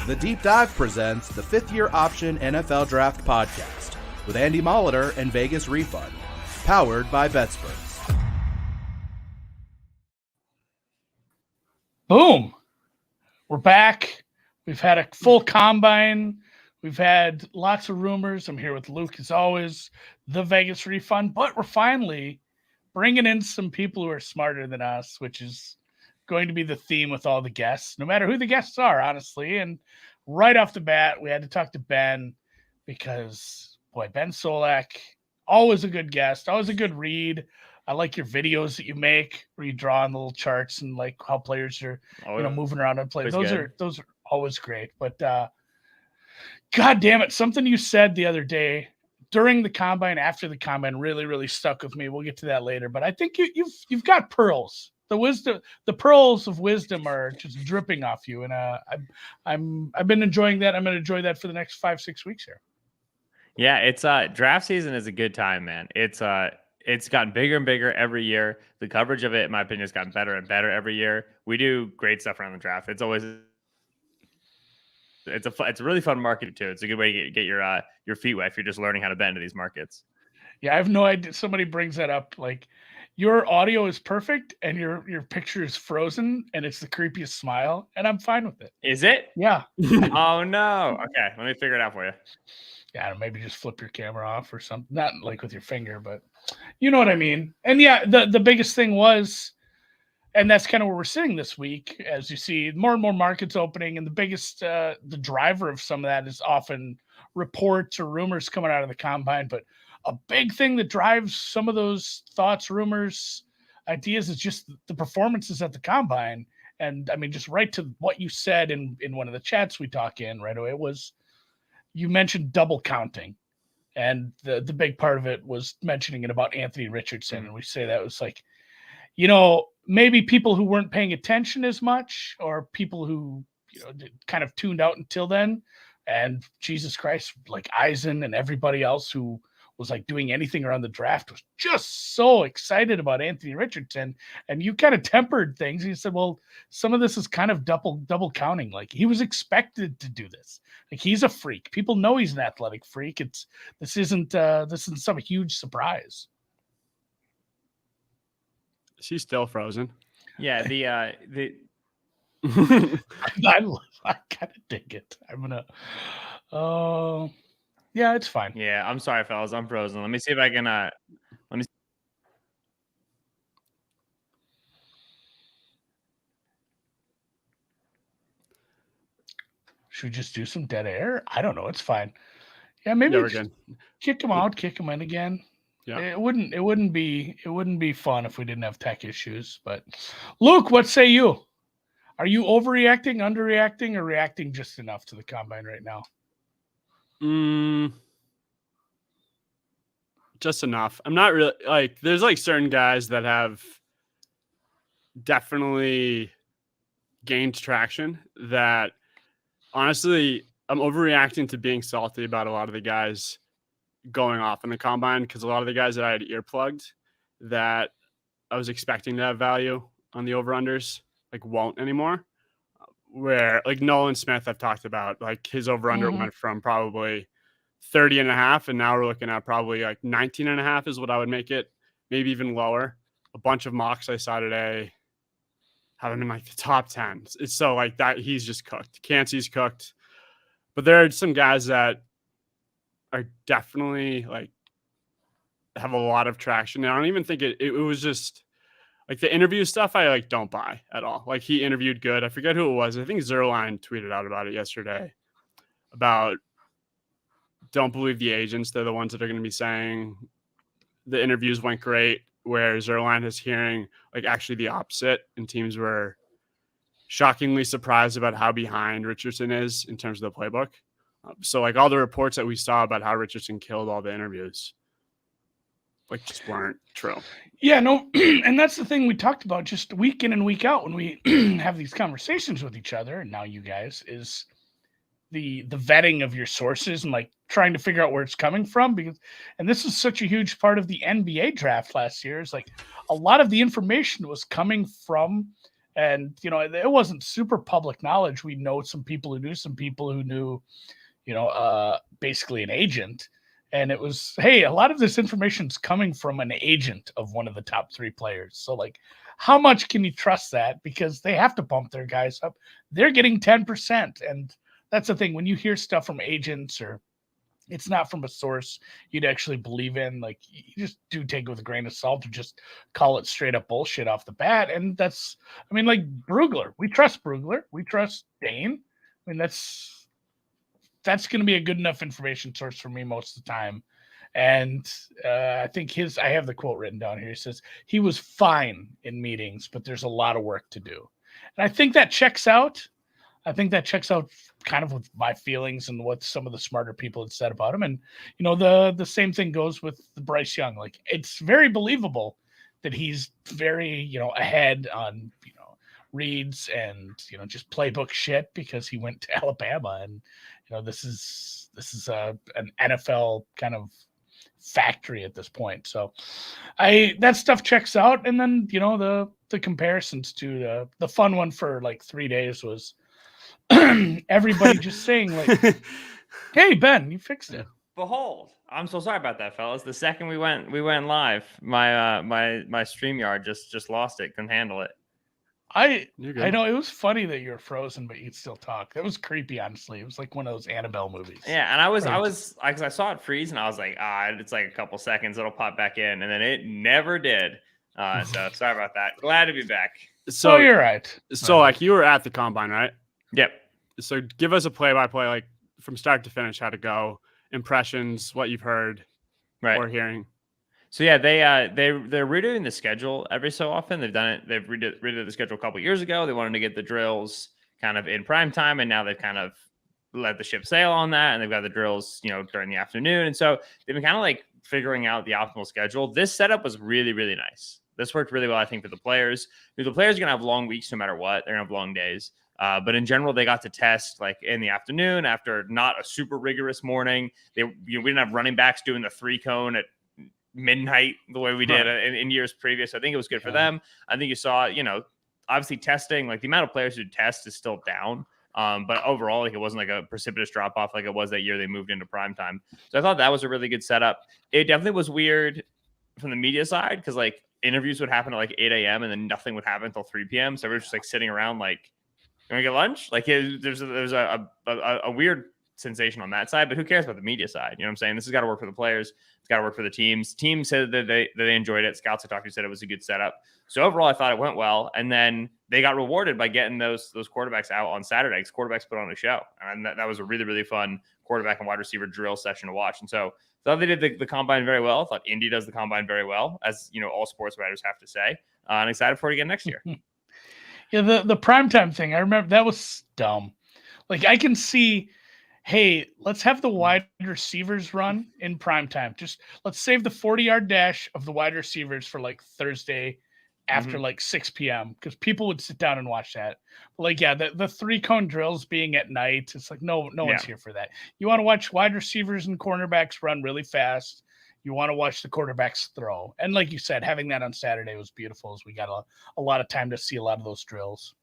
The Deep Dive presents the Fifth Year Option NFL Draft Podcast with Andy Molitor and Vegas Refund, powered by BetSperts. Boom. We're back. We've had a full combine. We've had lots of rumors. I'm here with Luke, as always, the Vegas Refund, but we're finally bringing in some people who are smarter than us, which is going to be the theme with all the guests, no matter who the guests are, honestly. And right off the bat, we had to talk to Ben because, boy, Ben Solak, always a good guest, always a good read. I like your videos that you make where you draw on the little charts and like how players are, moving around and playing. Those are always great. But God damn it, something you said the other day during the combine, after the combine, really stuck with me. We'll get to that later. But I think you've got pearls. The pearls of wisdom are just dripping off you, and I've been enjoying that. I'm going to enjoy that for the next 5-6 weeks here. Yeah, it's draft season is a good time, man. It's gotten bigger and bigger every year. The coverage of it, in my opinion, has gotten better and better every year. We do great stuff around the draft. It's a really fun market too. It's a good way to get your feet wet if you're just learning how to bet into these markets. Yeah, I have no idea. Somebody brings that up. Like, your audio is perfect and your picture is frozen and it's the creepiest smile, and I'm fine with it. Is it? Yeah. Oh no. Okay, let me figure it out for you. Yeah, maybe just flip your camera off or something. Not like with your finger, but you know what I mean. And yeah, the biggest thing was, and that's kind of where we're sitting this week, as you see more and more markets opening, and the biggest the driver of some of that is often reports or rumors coming out of the combine. But a big thing that drives some of those thoughts, rumors, ideas is just the performances at the combine. And I mean, just right to what you said in one of the chats we talk in right away was, you mentioned double counting. And the big part of it was mentioning it about Anthony Richardson. And we say that was like, maybe people who weren't paying attention as much, or people who, kind of tuned out until then. And Jesus Christ, like Eisen and everybody else who was like doing anything around the draft was just so excited about Anthony Richardson. And you kind of tempered things. You said, well, some of this is kind of double counting. Like, he was expected to do this. Like, he's a freak. People know he's an athletic freak. This isn't some huge surprise. She's still frozen. Yeah, the I kind of dig it. I'm gonna. Yeah, it's fine. Yeah, I'm sorry, fellas. I'm frozen. Let me see if I can. Let me. Should we just do some dead air? I don't know. It's fine. Yeah, maybe kick him out, kick him in again. Yeah. It wouldn't be fun if we didn't have tech issues. But Luke, what say you? Are you overreacting, underreacting, or reacting just enough to the combine right now? Just enough. I'm not really there's like certain guys that have definitely gained traction that honestly I'm overreacting to being salty about a lot of the guys going off in the combine, because a lot of the guys that I had earplugged that I was expecting to have value on the over-unders won't anymore. Where Nolan Smith, I've talked about, his over-under went from probably 30.5, and now we're looking at probably 19.5 is what I would make it, maybe even lower. A bunch of mocks I saw today have him in the top 10. It's so that he's just cooked. Cansey's cooked. But there are some guys that are definitely have a lot of traction. And I don't even think it was just the interview stuff I don't buy at all. He interviewed good. I forget who it was. I think Zerline tweeted out about it yesterday about don't believe the agents. They're the ones that are going to be saying the interviews went great, where Zerline is hearing actually the opposite, and teams were shockingly surprised about how behind Richardson is in terms of the playbook. So all the reports that we saw about how Richardson killed all the interviews just weren't true. Yeah, no, and that's the thing we talked about just week in and week out when we have these conversations with each other, and now you guys, is the vetting of your sources and trying to figure out where it's coming from, and this is such a huge part of the NBA draft last year. Is a lot of the information was coming from And, it wasn't super public knowledge. We know some people who knew some people who knew, basically an agent. And it was, hey, a lot of this information is coming from an agent of one of the top 3 players. So, like, how much can you trust that? Because they have to bump their guys up. They're getting 10%. And that's the thing. When you hear stuff from agents or it's not from a source you'd actually believe in, like, you just do take it with a grain of salt or just call it straight up bullshit off the bat. And that's, like Brugler. We trust Brugler. We trust Dane. That's going to be a good enough information source for me most of the time. And I think I have the quote written down here. He says, he was fine in meetings, but there's a lot of work to do. And I think that checks out. Kind of with my feelings and what some of the smarter people had said about him. And, the same thing goes with the Bryce Young. Like, it's very believable that he's very, ahead on, reads and, just playbook shit because he went to Alabama. And, this is an NFL kind of factory at this point. So that stuff checks out. And then, the comparisons to the fun one for like 3 days was everybody just saying like, hey, Ben, you fixed it. Behold, I'm so sorry about that, fellas. The second we went live, my StreamYard just lost it, couldn't handle it. I know it was funny that you were frozen, but you'd still talk. That was creepy, honestly. It was like one of those Annabelle movies. Yeah, and I was because I saw it freeze, and I was like, it's like a couple seconds, it'll pop back in, and then it never did. So sorry about that. Glad to be back. So you're right. So like you were at the combine, right? Yep. So give us a play-by-play, like from start to finish, how to go, impressions, what you've heard or hearing. So yeah, they're redoing the schedule every so often. They've done it. They've redid the schedule a couple years ago. They wanted to get the drills kind of in prime time, and now they've kind of let the ship sail on that, and they've got the drills, during the afternoon. And so they've been kind of like figuring out the optimal schedule. This setup was really, really nice. This worked really well, I think, for the players. The players are going to have long weeks no matter what. They're going to have long days. But in general, they got to test like in the afternoon after not a super rigorous morning. We didn't have running backs doing the 3-cone at midnight the way we did in years previous. I think it was good for them. I think you saw, obviously testing, like the amount of players who test is still down. But overall, like it wasn't like a precipitous drop off like it was that year they moved into prime time. So I thought that was a really good setup. It definitely was weird from the media side because like interviews would happen at like 8 a.m. and then nothing would happen until 3 p.m. So we were just like sitting around like, you want to get lunch? Like there's a weird sensation on that side, but who cares about the media side? You know what I'm saying? This has got to work for the players. It's got to work for the teams. Teams said that they enjoyed it. Scouts I talked to said it was a good setup. So overall, I thought it went well. And then they got rewarded by getting those quarterbacks out on Saturday because quarterbacks put on a show. And that was a really, really fun quarterback and wide receiver drill session to watch. And so I thought they did the combine very well. I thought Indy does the combine very well, as all sports writers have to say. And excited for it again next year. Yeah, the primetime thing, I remember that was dumb. Like I can see, hey, let's have the wide receivers run in primetime. Just let's save the 40-yard dash of the wide receivers for like Thursday after like 6 p.m. because people would sit down and watch that. But like, yeah, the 3-cone drills being at night, it's like no one's here for that. You want to watch wide receivers and cornerbacks run really fast. You want to watch the quarterbacks throw. And like you said, having that on Saturday was beautiful as we got a lot of time to see a lot of those drills.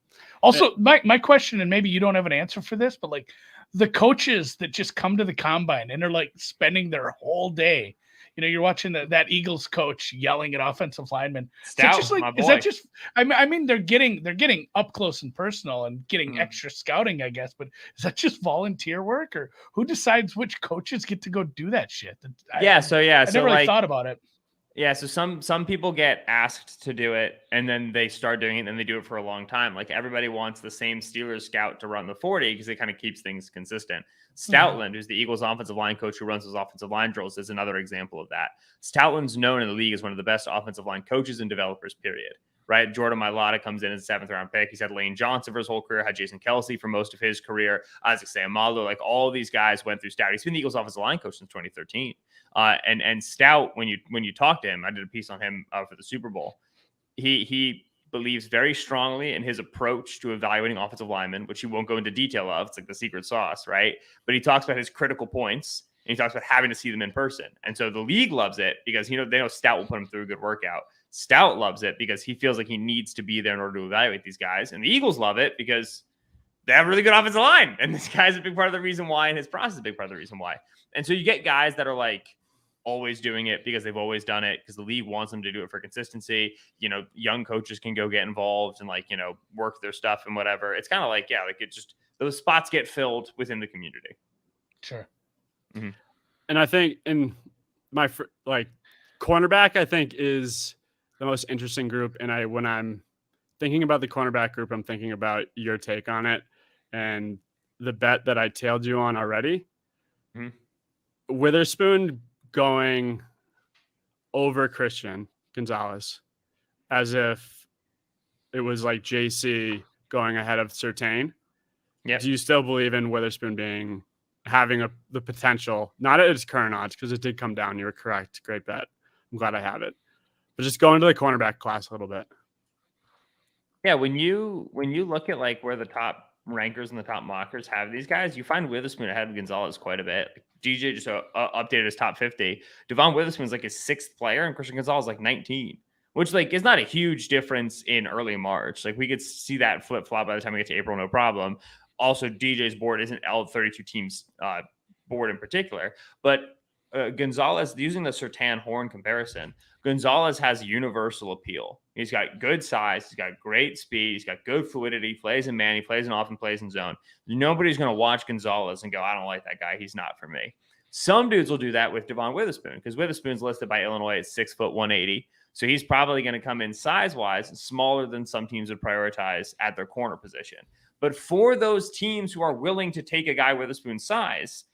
Also, my question, and maybe you don't have an answer for this, but like the coaches that just come to the combine and are like spending their whole day, you're watching that Eagles coach yelling at offensive linemen. Stout, is that just, I mean, they're getting up close and personal and getting extra scouting, I guess, but is that just volunteer work or who decides which coaches get to go do that shit? I never really thought about it. Yeah, so some people get asked to do it and then they start doing it and then they do it for a long time. Like everybody wants the same Steelers scout to run the 40 because it kind of keeps things consistent. Stoutland, who's the Eagles offensive line coach who runs those offensive line drills, is another example of that. Stoutland's known in the league as one of the best offensive line coaches and developers, period. Right? Jordan Mailata comes in as a 7th-round pick. He's had Lane Johnson for his whole career, had Jason Kelsey for most of his career, Isaac Seumalo. Like all these guys went through Stout. He's been the Eagles offensive line coach since 2013. And Stout, when you talk to him, I did a piece on him for the Super Bowl. He believes very strongly in his approach to evaluating offensive linemen, which he won't go into detail of. It's like the secret sauce, right? But he talks about his critical points, and he talks about having to see them in person. And so the league loves it because they know Stout will put him through a good workout. Stout loves it because he feels like he needs to be there in order to evaluate these guys. And the Eagles love it because they have a really good offensive line. And this guy's a big part of the reason why, and his process is a big part of the reason why. And so you get guys that are like always doing it because they've always done it because the league wants them to do it for consistency. Young coaches can go get involved and work their stuff and whatever. It's kind of like, it just, those spots get filled within the community. Sure. Mm-hmm. And I think in my cornerback, I think is the most interesting group. And when I'm thinking about the cornerback group, I'm thinking about your take on it and the bet that I tailed you on already. Mm-hmm. Witherspoon going over Christian Gonzalez as if it was like JC going ahead of Surtain. Yeah. Do you still believe in Witherspoon having the potential, not at its current odds, because it did come down? You were correct. Great bet. I'm glad I have it. But just going to the cornerback class a little bit. Yeah, when you look at where the top rankers and the top mockers have these guys, you find Witherspoon ahead of Gonzalez quite a bit. DJ just updated his top 50. Devon Witherspoon's his 6th player, and Christian Gonzalez 19, which is not a huge difference in early March. We could see that flip flop by the time we get to April, no problem. Also, DJ's board isn't L32 teams board in particular, but Gonzalez, using the Surtain Horn comparison, Gonzalez has universal appeal. He's got good size. He's got great speed. He's got good fluidity. He plays in man. He plays in off and plays in zone. Nobody's going to watch Gonzalez and go, I don't like that guy. He's not for me. Some dudes will do that with Devon Witherspoon because Witherspoon's listed by Illinois at 6 foot 180. So he's probably going to come in size-wise smaller than some teams would prioritize at their corner position. But for those teams who are willing to take a guy Witherspoon's size,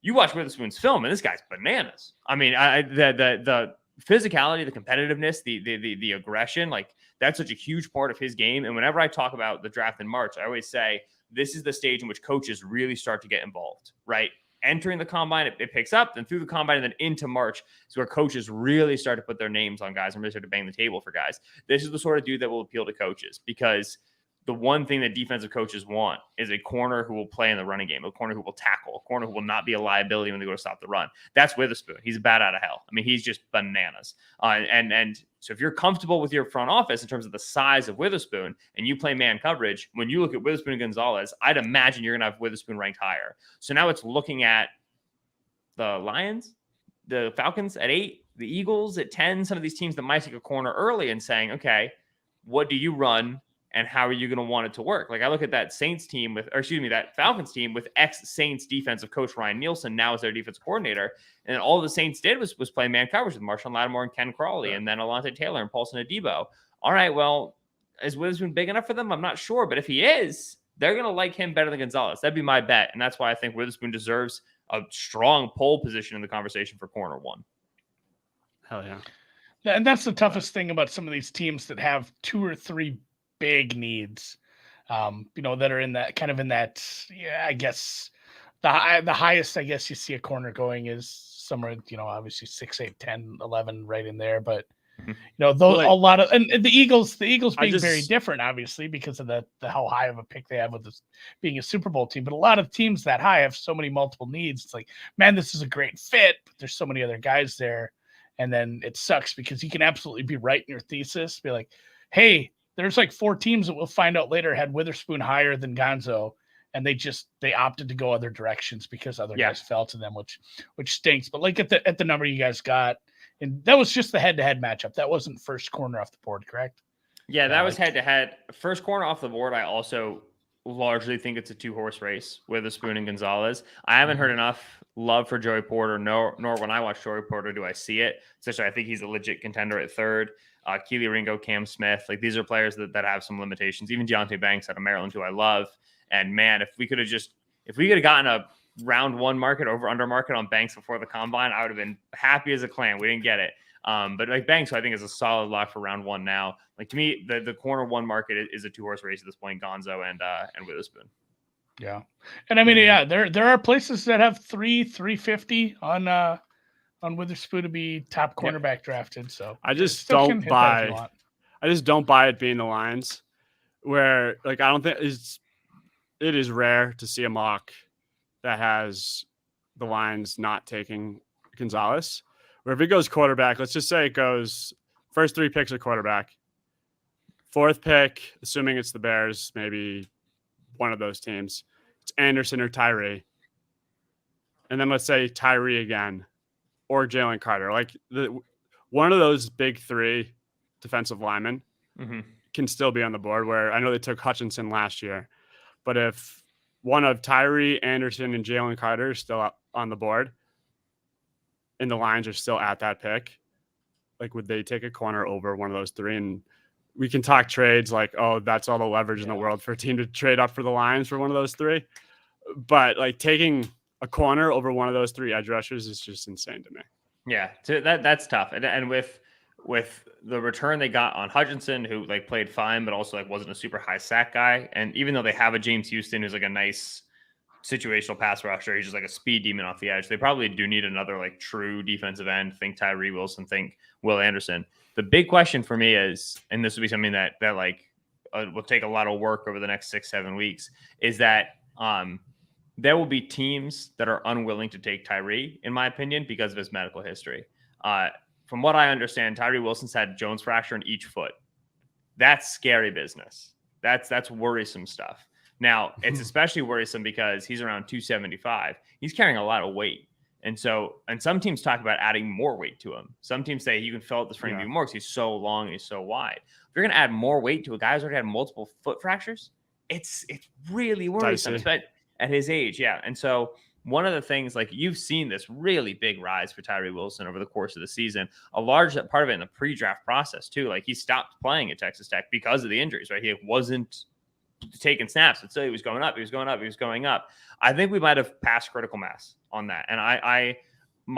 you watch Witherspoon's film, and this guy's bananas. I mean, the physicality, the competitiveness, the aggression, that's such a huge part of his game. And whenever I talk about the draft in March, I always say this is the stage in which coaches really start to get involved, right? Entering the combine, it picks up, then through the combine, and then into March is where coaches really start to put their names on guys and really start to bang the table for guys. This is the sort of dude that will appeal to coaches because the one thing that defensive coaches want is a corner who will play in the running game, a corner who will tackle, a corner who will not be a liability when they go to stop the run. That's Witherspoon. He's a bat out of hell. I mean, he's just bananas. And so if you're comfortable with your front office in terms of the size of Witherspoon and you play man coverage, when you look at Witherspoon and Gonzalez, I'd imagine you're going to have Witherspoon ranked higher. So now it's looking at the Lions, the Falcons at 8, the Eagles at 10, some of these teams that might take a corner early and saying, okay, what do you run? And how are you going to want it to work? I look at that that Falcons team with ex-Saints defensive coach Ryan Nielsen now as their defensive coordinator. And all the Saints did was play man coverage with Marshawn Lattimore and Ken Crawley, and then Alontae Taylor and Paulson Adebo. All right, well, is Witherspoon big enough for them? I'm not sure. But if he is, they're going to like him better than Gonzalez. That'd be my bet. And that's why I think Witherspoon deserves a strong pole position in the conversation for corner 1. Hell yeah. And that's the toughest thing about some of these teams that have 2 or 3 big needs, that are in that, I guess the highest, I guess you see a corner going is somewhere, obviously 6, 8, 10, 11 right in there. But, those a lot of, and the Eagles being very different, obviously, because of the how high of a pick they have with this being a Super Bowl team. But a lot of teams that high have so many multiple needs. It's like, man, this is a great fit, but there's so many other guys there. And then it sucks because you can absolutely be right in your thesis, be like, hey, there's 4 teams that we'll find out later had Witherspoon higher than Gonzo, and they opted to go other directions because other guys fell to them, which stinks. But at the number you guys got, and that was just the head-to-head matchup. That wasn't first corner off the board, correct? Yeah, that was head-to-head. First corner off the board, I also largely think it's a 2-horse race, Witherspoon and Gonzalez. I haven't heard enough love for Joey Porter, nor when I watch Joey Porter do I see it. Especially, I think he's a legit contender at 3rd. Keely Ringo, Cam Smith, these are players that have some limitations. Even Deontay Banks out of Maryland, who I love. And man, if we could have gotten a round 1 market over under market on Banks before the combine, I would have been happy as a clam. We didn't get it. But Banks, I think, is a solid lock for round 1 now. To me, the corner 1 market is a 2-horse race at this point, Gonzo and Witherspoon. Yeah. And I mean, there are places that have 350 on Witherspoon to be top cornerback drafted. So I just don't buy it being the Lions, where I don't think it is rare to see a mock that has the Lions not taking Gonzalez. Where if it goes quarterback, let's just say it goes First 3 picks are quarterback. 4th pick, assuming it's the Bears, maybe one of those teams, it's Anderson or Tyree. And then let's say Tyree again or Jalen Carter. Like one of those big 3 defensive linemen can still be on the board, where I know they took Hutchinson last year. But if one of Tyree, Anderson, and Jalen Carter is still up on the board and the Lions are still at that pick, like would they take a corner over one of those 3? And we can talk trades like, oh, that's all the leverage in the world for a team to trade up for the Lions for one of those 3. But like taking a corner over one of those 3 edge rushers is just insane to me. Yeah, so that's tough. And with the return they got on Hutchinson, who like played fine, but also like wasn't a super high sack guy. And even though they have a James Houston, who's like a nice situational pass rusher, he's just like a speed demon off the edge. They probably do need another like true defensive end. Think Tyree Wilson, think Will Anderson. The big question for me is, and this will be something that like will take a lot of work over the next 6-7 weeks, is that there will be teams that are unwilling to take Tyree, in my opinion, because of his medical history. From what I understand, Tyree Wilson's had Jones fracture in each foot. That's scary business. That's worrisome stuff. Now, it's especially worrisome because he's around 275. He's carrying a lot of weight. And some teams talk about adding more weight to him. Some teams say you can fill out this frame even more because he's so long and he's so wide. If you're going to add more weight to a guy who's already had multiple foot fractures, it's really worrisome, especially at his age. Yeah. And so one of the things, like you've seen this really big rise for Tyree Wilson over the course of the season, a large part of it in the pre-draft process too. Like he stopped playing at Texas Tech because of the injuries, right? He wasn't taking snaps, but still he was going up. He was going up. I think we might have passed critical mass on that. And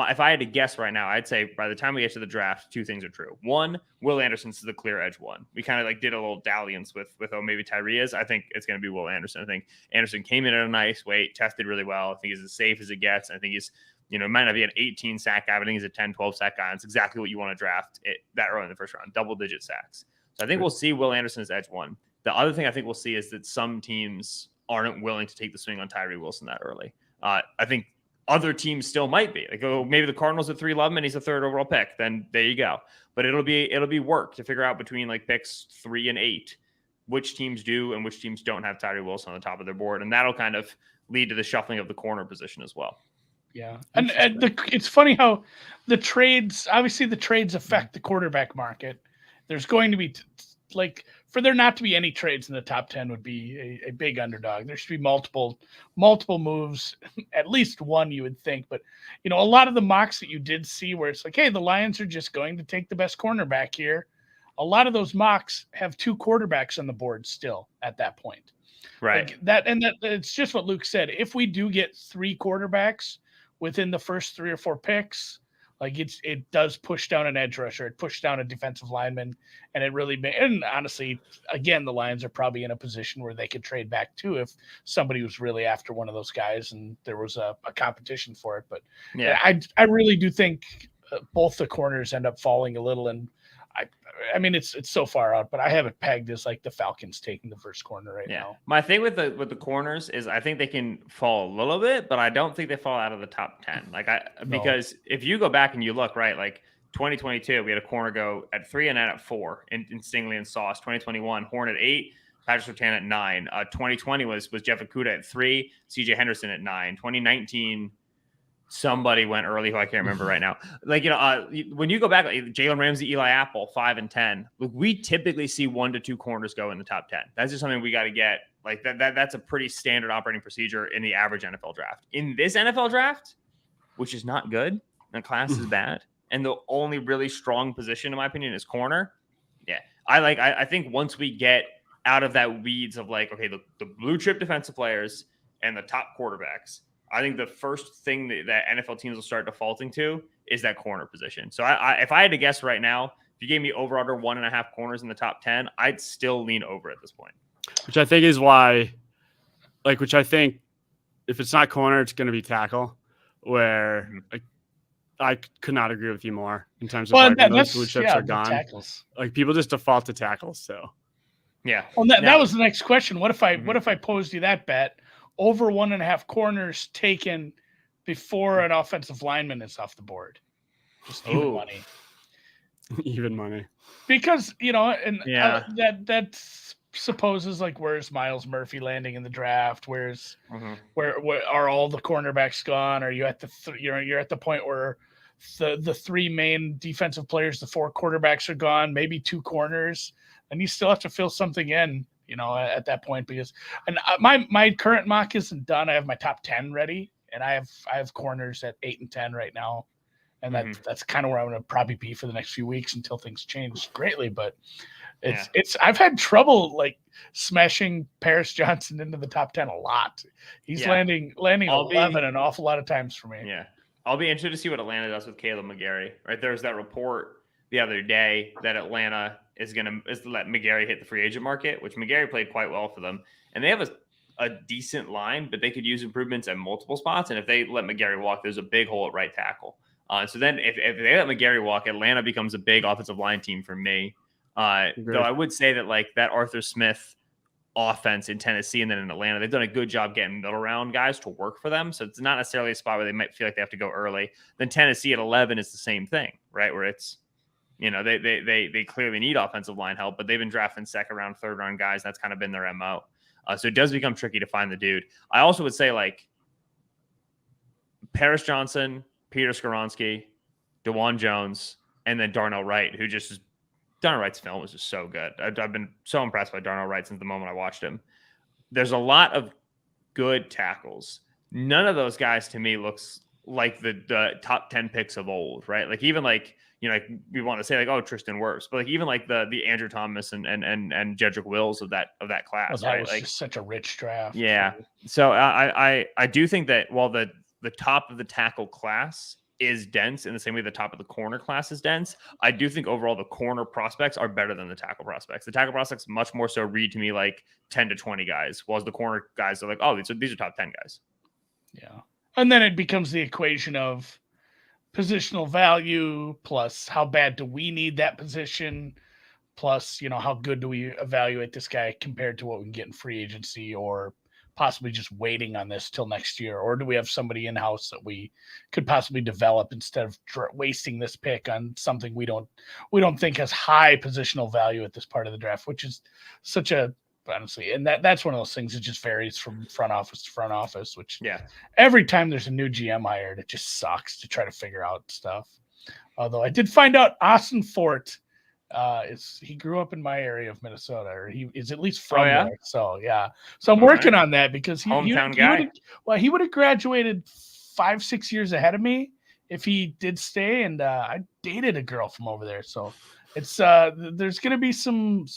if I had to guess right now, I'd say by the time we get to the draft, 2 things are true. 1, Will Anderson's the clear edge 1. We kind of like did a little dalliance with maybe Tyree is. I think it's going to be Will Anderson. I think Anderson came in at a nice weight, tested really well. I think he's as safe as it gets. I think he's, it might not be an 18 sack guy, but I think he's a 10, 12 sack guy. It's exactly what you want to draft that early in the first round, double-digit sacks. So I think we'll see Will Anderson as edge 1. The other thing I think we'll see is that some teams aren't willing to take the swing on Tyree Wilson that early. I think other teams still might be like, oh, maybe the Cardinals at 3 love him and he's a 3rd overall pick. Then there you go. But it'll be work to figure out between like picks 3 and 8, which teams do and which teams don't have Tyree Wilson on the top of their board. And that'll kind of lead to the shuffling of the corner position as well. Yeah. And it's funny how the trades affect the quarterback market. There's going to be for there not to be any trades in the top 10 would be a big underdog. There should be multiple moves, at least one you would think. But, a lot of the mocks that you did see where it's like, hey, the Lions are just going to take the best cornerback here. A lot of those mocks have 2 quarterbacks on the board still at that point. Right. That it's just what Luke said. If we do get 3 quarterbacks within the first 3 or 4 picks, like it does push down an edge rusher, it pushed down a defensive lineman, and and honestly, again, the Lions are probably in a position where they could trade back too if somebody was really after one of those guys and there was a competition for it. But yeah, I really do think both the corners end up falling a little, and I mean it's so far out, but I have it pegged as like the Falcons taking the first corner right now. My thing with the corners is I think they can fall a little bit, but I don't think they fall out of the top 10. Because if you go back and you look, right, like 2022, we had a corner go at 3 and at 4 in Stingley and Sauce. 2021, Horn at 8, Patrick Surtain at 9. 2020 was Jeff Okudah at 3, CJ Henderson at 9. 2019. Somebody went early who I can't remember right now. When you go back, like Jalen Ramsey, Eli Apple, 5 and 10. Look, we typically see 1 to 2 corners go in the top 10. That's just something we got to get. Like that's a pretty standard operating procedure in the average NFL draft. In this NFL draft, which is not good, the class is bad, and the only really strong position, in my opinion, is corner. Yeah, I think once we get out of that weeds of like, okay, the blue chip defensive players and the top quarterbacks, I think the first thing that NFL teams will start defaulting to is that corner position. So if I had to guess right now, if you gave me over under 1.5 corners in the top 10, I'd still lean over at this point. Which I think is why, which I think if it's not corner, it's going to be tackle, where I could not agree with you more in terms of those blue chips are gone. Tackles. Like people just default to tackles. So yeah. Well, that was the next question. What if I posed you that bet? Over 1.5 corners taken before an offensive lineman is off the board. Just even money. Even money. Because, and Yeah. that supposes like, where's Miles Murphy landing in the draft? Where are all the cornerbacks gone? Are you at you're at the point where the three main defensive players, the four quarterbacks are gone, maybe two corners, and you still have to fill something in, at that point, because my current mock isn't done. I have my top 10 ready, and I have corners at 8 and 10 right now. And that's kind of where I'm going to probably be for the next few weeks until things change greatly. But I've had trouble like smashing Paris Johnson into the top 10 a lot. He's landing 11 an awful lot of times for me. Yeah. I'll be interested to see what Atlanta does with Caleb McGarry, right? There was that report the other day that Atlanta is to let McGarry hit the free agent market, which McGarry played quite well for them. And they have a decent line, but they could use improvements at multiple spots. And if they let McGarry walk, there's a big hole at right tackle. So then if they let McGarry walk, Atlanta becomes a big offensive line team for me. Though I would say that like that Arthur Smith offense in Tennessee and then in Atlanta, they've done a good job getting middle round guys to work for them. So it's not necessarily a spot where they might feel like they have to go early. Then Tennessee at 11 is the same thing, right? Where it's, they clearly need offensive line help, but they've been drafting second round, third round guys. That's kind of been their MO. So it does become tricky to find the dude. I also would say like Paris Johnson, Peter Skoronski, DeJuan Jones, and then Darnell Wright, who just is Darnell Wright's film was just so good. I've been so impressed by Darnell Wright since the moment I watched him. There's a lot of good tackles. None of those guys to me looks like the top 10 picks of old, right? Like even like, like we want to say like, oh, Tristan Wirfs, but like even like the Andrew Thomas and Jedrick Wills of that class, that right? was like just such a rich draft. Yeah. So I do think that while the top of the tackle class is dense in the same way the top of the corner class is dense, I do think overall the corner prospects are better than the tackle prospects. The tackle prospects much more so read to me like 10 to 20 guys, while the corner guys are like, oh, these are top 10 guys. Yeah. And then it becomes the equation of positional value plus how bad do we need that position, plus, how good do we evaluate this guy compared to what we can get in free agency, or possibly just waiting on this till next year, or do we have somebody in-house that we could possibly develop instead of wasting this pick on something we don't think has high positional value at this part of the draft, which is such a, honestly, and that's one of those things that just varies from front office to front office, which every time there's a new GM hired, it just sucks to try to figure out stuff. Although I did find out Austin Fort he grew up in my area of Minnesota, or he is at least from there. So I'm working on that, because he would have graduated 5-6 years ahead of me if he did stay, and I dated a girl from over there. So it's there's going to be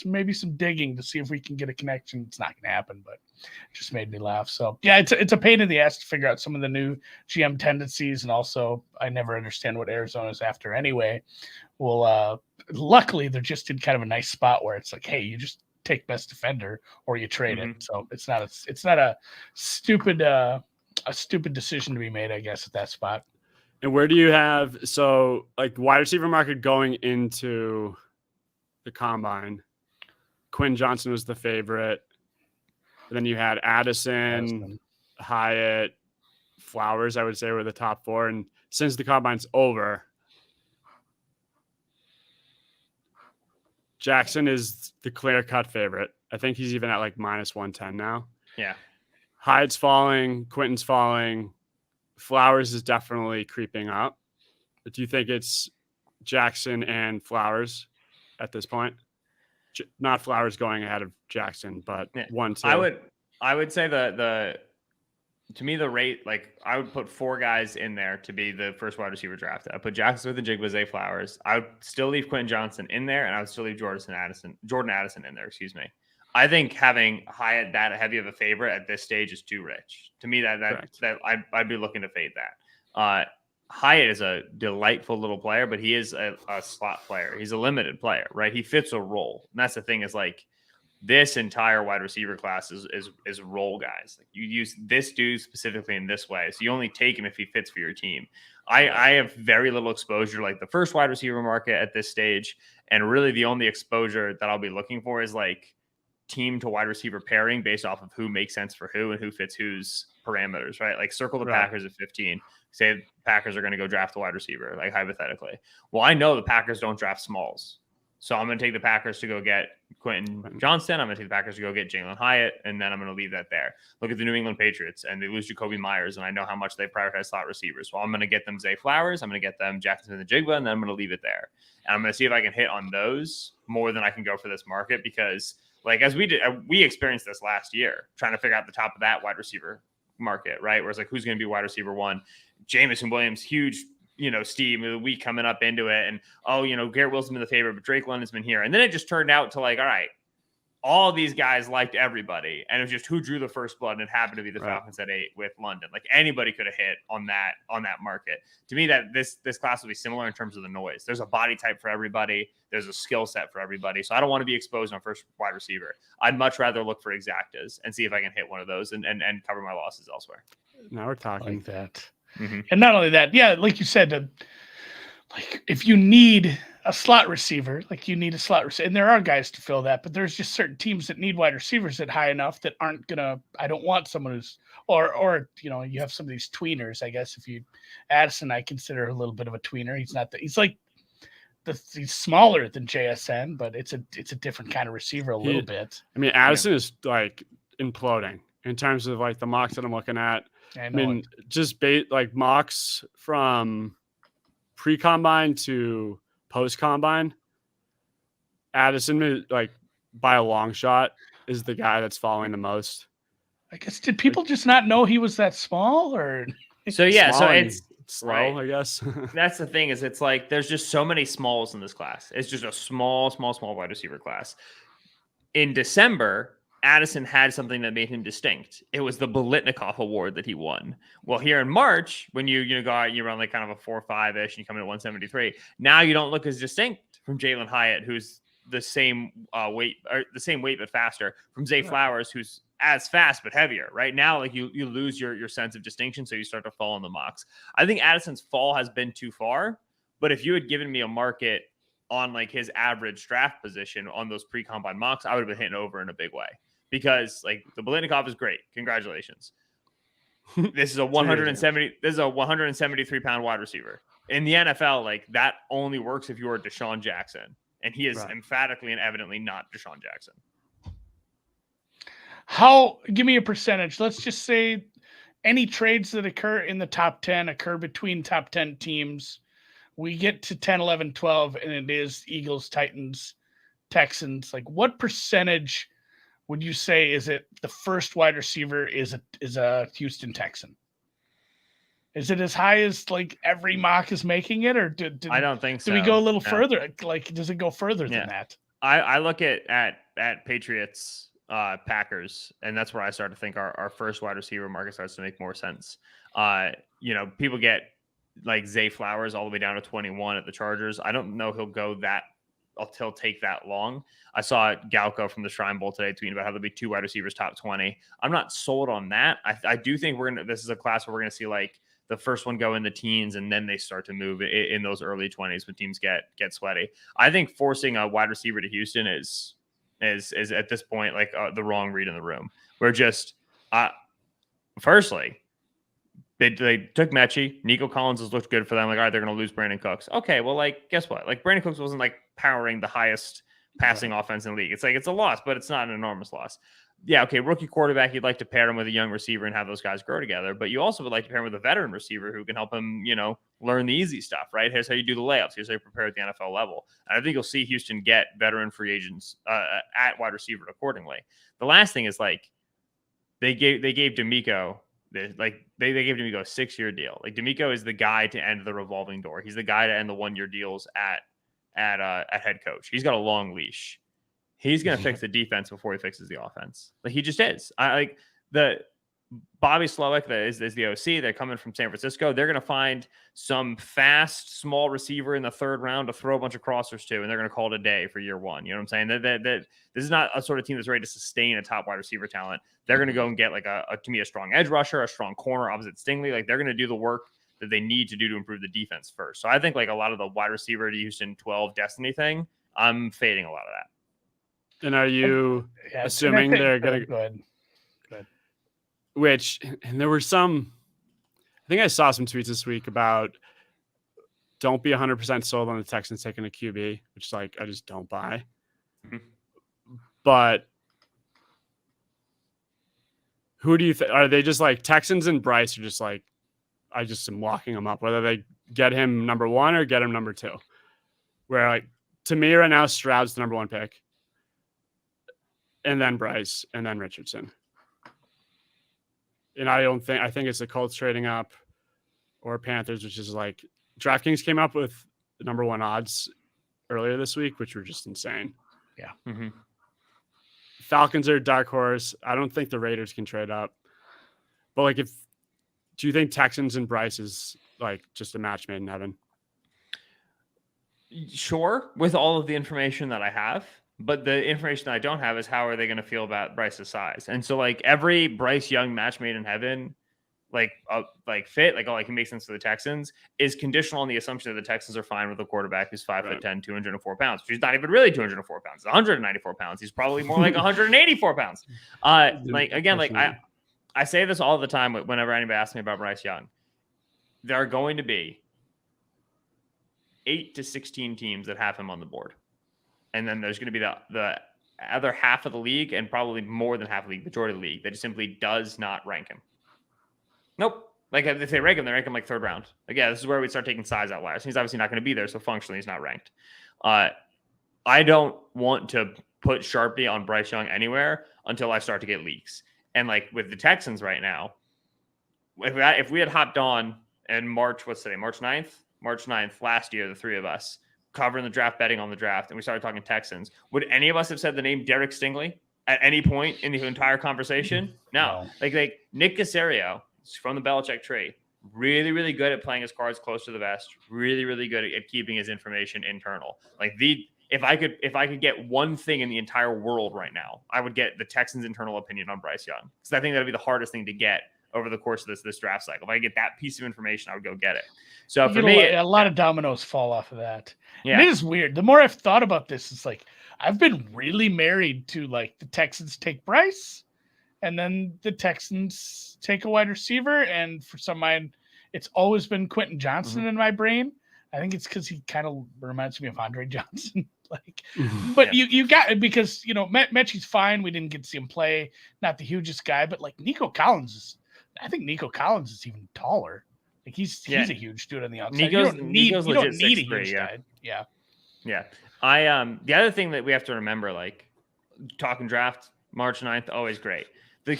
maybe some digging to see if we can get a connection. It's not going to happen, but it just made me laugh. So yeah, it's a pain in the ass to figure out some of the new GM tendencies, and also I never understand what Arizona's after anyway. Well, luckily they're just in kind of a nice spot where it's like, hey, you just take best defender or you trade it. So it's not a stupid decision to be made, I guess, at that spot. And where do you have, so like wide receiver market going into the combine? Quinn Johnson was the favorite. And then you had Addison, Hyatt, Flowers, I would say, were the top four. And since the combine's over, Jackson is the clear-cut favorite. I think he's even at like -110 now. Yeah. Hyatt's falling. Quinton's falling. Flowers is definitely creeping up. But do you think it's Jackson and Flowers at this point? Not Flowers going ahead of Jackson, but 1-2. I would say to me, the rate, like I would put 4 guys in there to be the first wide receiver drafted. I put Jackson Smith and Jigba, Zay Flowers. I would still leave Quentin Johnson in there, and I would still leave Jordan Addison in there. Excuse me. I think having Hyatt that heavy of a favorite at this stage is too rich. To me, I'd be looking to fade that. Hyatt is a delightful little player, but he is a slot player. He's a limited player, right? He fits a role. And that's the thing, is like this entire wide receiver class is role guys. Like you use this dude specifically in this way. So you only take him if he fits for your team. I have very little exposure, like the first wide receiver market at this stage. And really the only exposure that I'll be looking for is like team to wide receiver pairing based off of who makes sense for who and who fits whose parameters, right? Like circle the Packers at 15. Say the Packers are going to go draft the wide receiver, like hypothetically. Well, I know the Packers don't draft smalls. So I'm going to take the Packers to go get Quentin Johnston. I'm going to take the Packers to go get Jalen Hyatt, and then I'm going to leave that there. Look at the New England Patriots, and they lose Jacoby Myers, and I know how much they prioritize slot receivers. Well, I'm going to get them Zay Flowers. I'm going to get them Jackson Smith-Njigba, and then I'm going to leave it there. And I'm going to see if I can hit on those more than I can go for this market because, like, as we experienced this last year, trying to figure out the top of that wide receiver market, right? Where it's like, who's going to be wide receiver one? Jameson Williams, huge, Steve, the week coming up into it. And, Garrett Wilson's been the favorite, but Drake London's been here. And then it just turned out to like, all right, all these guys liked everybody. And it was just who drew the first blood. And it happened to be the Falcons at 8 with London. Like anybody could have hit on that market. To me, that this class will be similar in terms of the noise. There's a body type for everybody. There's a skill set for everybody. So I don't want to be exposed on first wide receiver. I'd much rather look for exactas and see if I can hit one of those and cover my losses elsewhere. Now we're talking. Like that. Mm-hmm. And not only that, like you said, like if you need a slot receiver, and there are guys to fill that, but there's just certain teams that need wide receivers that high enough that aren't gonna. I don't want someone who's or you have some of these tweeners. I guess if you Addison, I consider a little bit of a tweener. He's not he's smaller than JSN, but it's a different kind of receiver a little bit. I mean, Addison is like imploding in terms of like the mocks that I'm looking at. I mean, just like mocks from pre-combine to post-combine. Addison, like by a long shot, is the guy that's falling the most. I guess did people just not know he was that small, or so it's slow, right. I guess. That's the thing is it's like there's just so many smalls in this class. It's just a small wide receiver class. In December, Addison had something that made him distinct. It was the Biletnikoff Award that he won. Well, here in March, when you go out, you run like kind of a 4.5-ish, and you come in at 173. Now you don't look as distinct from Jalen Hyatt, who's the same weight but faster. From Zay Flowers, who's as fast but heavier. Right now, like you lose your sense of distinction, so you start to fall in the mocks. I think Addison's fall has been too far. But if you had given me a market on like his average draft position on those pre-combine mocks, I would have been hitting over in a big way. Because like the Biletnikoff is great. Congratulations. This is a 173 pound wide receiver. In the NFL, like that only works if you're Deshaun Jackson. And he is emphatically and evidently not Deshaun Jackson. Give me a percentage. Let's just say any trades that occur in the top 10 occur between top 10 teams. We get to 10, 11, 12, and it is Eagles, Titans, Texans. Like what percentage would you say is it the first wide receiver is a Houston Texan? Is it as high as like every mock is making it, or I don't think so. Do we go a little further? Like, does it go further than that? I look at Patriots, Packers, and that's where I start to think our first wide receiver market starts to make more sense. People get like Zay Flowers all the way down to 21 at the Chargers. I don't know he'll take that long. I saw Galco from the Shrine Bowl today tweeting about how there'll be 2 wide receivers top 20. I'm not sold on that. I do think this is a class where we're going to see like the first one go in the teens and then they start to move in those early 20s when teams get sweaty. I think forcing a wide receiver to Houston is at this point like the wrong read in the room. We're just firstly, They took Mechie. Nico Collins has looked good for them. Like, all right, they're going to lose Brandon Cooks. Okay, well, like, guess what? Like, Brandon Cooks wasn't, like, powering the highest passing offense in the league. It's like, it's a loss, but it's not an enormous loss. Yeah, okay, rookie quarterback, you'd like to pair him with a young receiver and have those guys grow together. But you also would like to pair him with a veteran receiver who can help him, learn the easy stuff, right? Here's how you do the layups. Here's how you prepare at the NFL level. And I think you'll see Houston get veteran free agents at wide receiver accordingly. The last thing is, like, they gave D'Amico they gave D'Amico a 6-year deal. Like D'Amico is the guy to end the revolving door. He's the guy to end the 1-year deals at head coach. He's got a long leash. He's going to fix the defense before he fixes the offense. Like he just is. Bobby Slowick is the OC. They're coming from San Francisco. They're going to find some fast, small receiver in the 3rd round to throw a bunch of crossers to, and they're going to call it a day for year 1. You know what I'm saying? That this is not a sort of team that's ready to sustain a top wide receiver talent. They're going to go and get like a strong edge rusher, a strong corner opposite Stingley. Like they're going to do the work that they need to do to improve the defense first. So I think like a lot of the wide receiver to Houston 12 destiny thing, I'm fading a lot of that. And are you assuming they're going to go ahead? And there were some, I think I saw some tweets this week about don't be 100% sold on the Texans taking a QB, which I just don't buy. Mm-hmm. But who do you think? Are they just Texans and Bryce are just I just am locking them up, whether they get him number 1 or get him number 2. Where to me right now, Stroud's the number 1 pick. And then Bryce, and then Richardson. And I think it's the Colts trading up or Panthers, which is DraftKings came up with the number 1 odds earlier this week, which were just insane. Yeah. Mm-hmm. Falcons are a dark horse. I don't think the Raiders can trade up. But do you think Texans and Bryce is just a match made in heaven? Sure, with all of the information that I have. But the information I don't have is how are they going to feel about Bryce's size? And so every Bryce Young match made in heaven, fit, he makes sense for the Texans is conditional on the assumption that the Texans are fine with a quarterback who's 5'10", 204 pounds, which is not even really 204 pounds, 194 pounds. He's probably more like 184 pounds. I say this all the time whenever anybody asks me about Bryce Young. There are going to be 8 to 16 teams that have him on the board. And then there's going to be the other half of the league and probably more than half of the league, majority of the league, that just simply does not rank him. Nope. If they rank him, they rank him 3rd round. This is where we start taking size outliers. He's obviously not going to be there, so functionally he's not ranked. I don't want to put Sharpie on Bryce Young anywhere until I start to get leaks. And with the Texans right now, if we had hopped on in March 9th? March 9th last year, the 3 of us, covering the draft, betting on the draft, and we started talking Texans, would any of us have said the name Derek Stingley at any point in the entire conversation? No. Nick Caserio from the Belichick tree, really, really good at playing his cards close to the vest, really, really good at keeping his information internal. If I could get one thing in the entire world right now, I would get the Texans' internal opinion on Bryce Young, because I think that'd be the hardest thing to get over the course of this draft cycle. If I get that piece of information, I would go get it. So for me, a lot of dominoes fall off of that. Yeah. And it is weird. The more I've thought about this, it's I've been really married to the Texans take Bryce, and then the Texans take a wide receiver. And for some mind, it's always been Quentin Johnson in my brain. I think it's because he kind of reminds me of Andre Johnson. But you got it because Mechie's fine. We didn't get to see him play. Not the hugest guy, but Nico Collins is. I think Nico Collins is even taller. He's a huge dude on the outside. Nico's you don't need a 6'3", huge guy. Yeah. The other thing that we have to remember, talking draft, March 9th, always great. The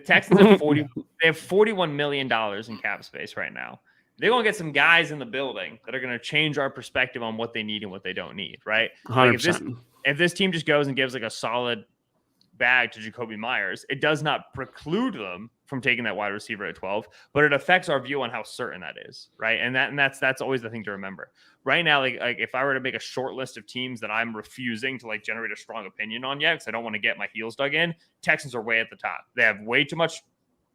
Texans have $41 million in cap space right now. They're going to get some guys in the building that are going to change our perspective on what they need and what they don't need, right? 100%. If this team just goes and gives a solid bag to Jacoby Myers, it does not preclude them from taking that wide receiver at 12, but it affects our view on how certain that is, right? And that's always the thing to remember. Right now, if I were to make a short list of teams that I'm refusing to generate a strong opinion on yet, because I don't want to get my heels dug in, Texans are way at the top. They have way too much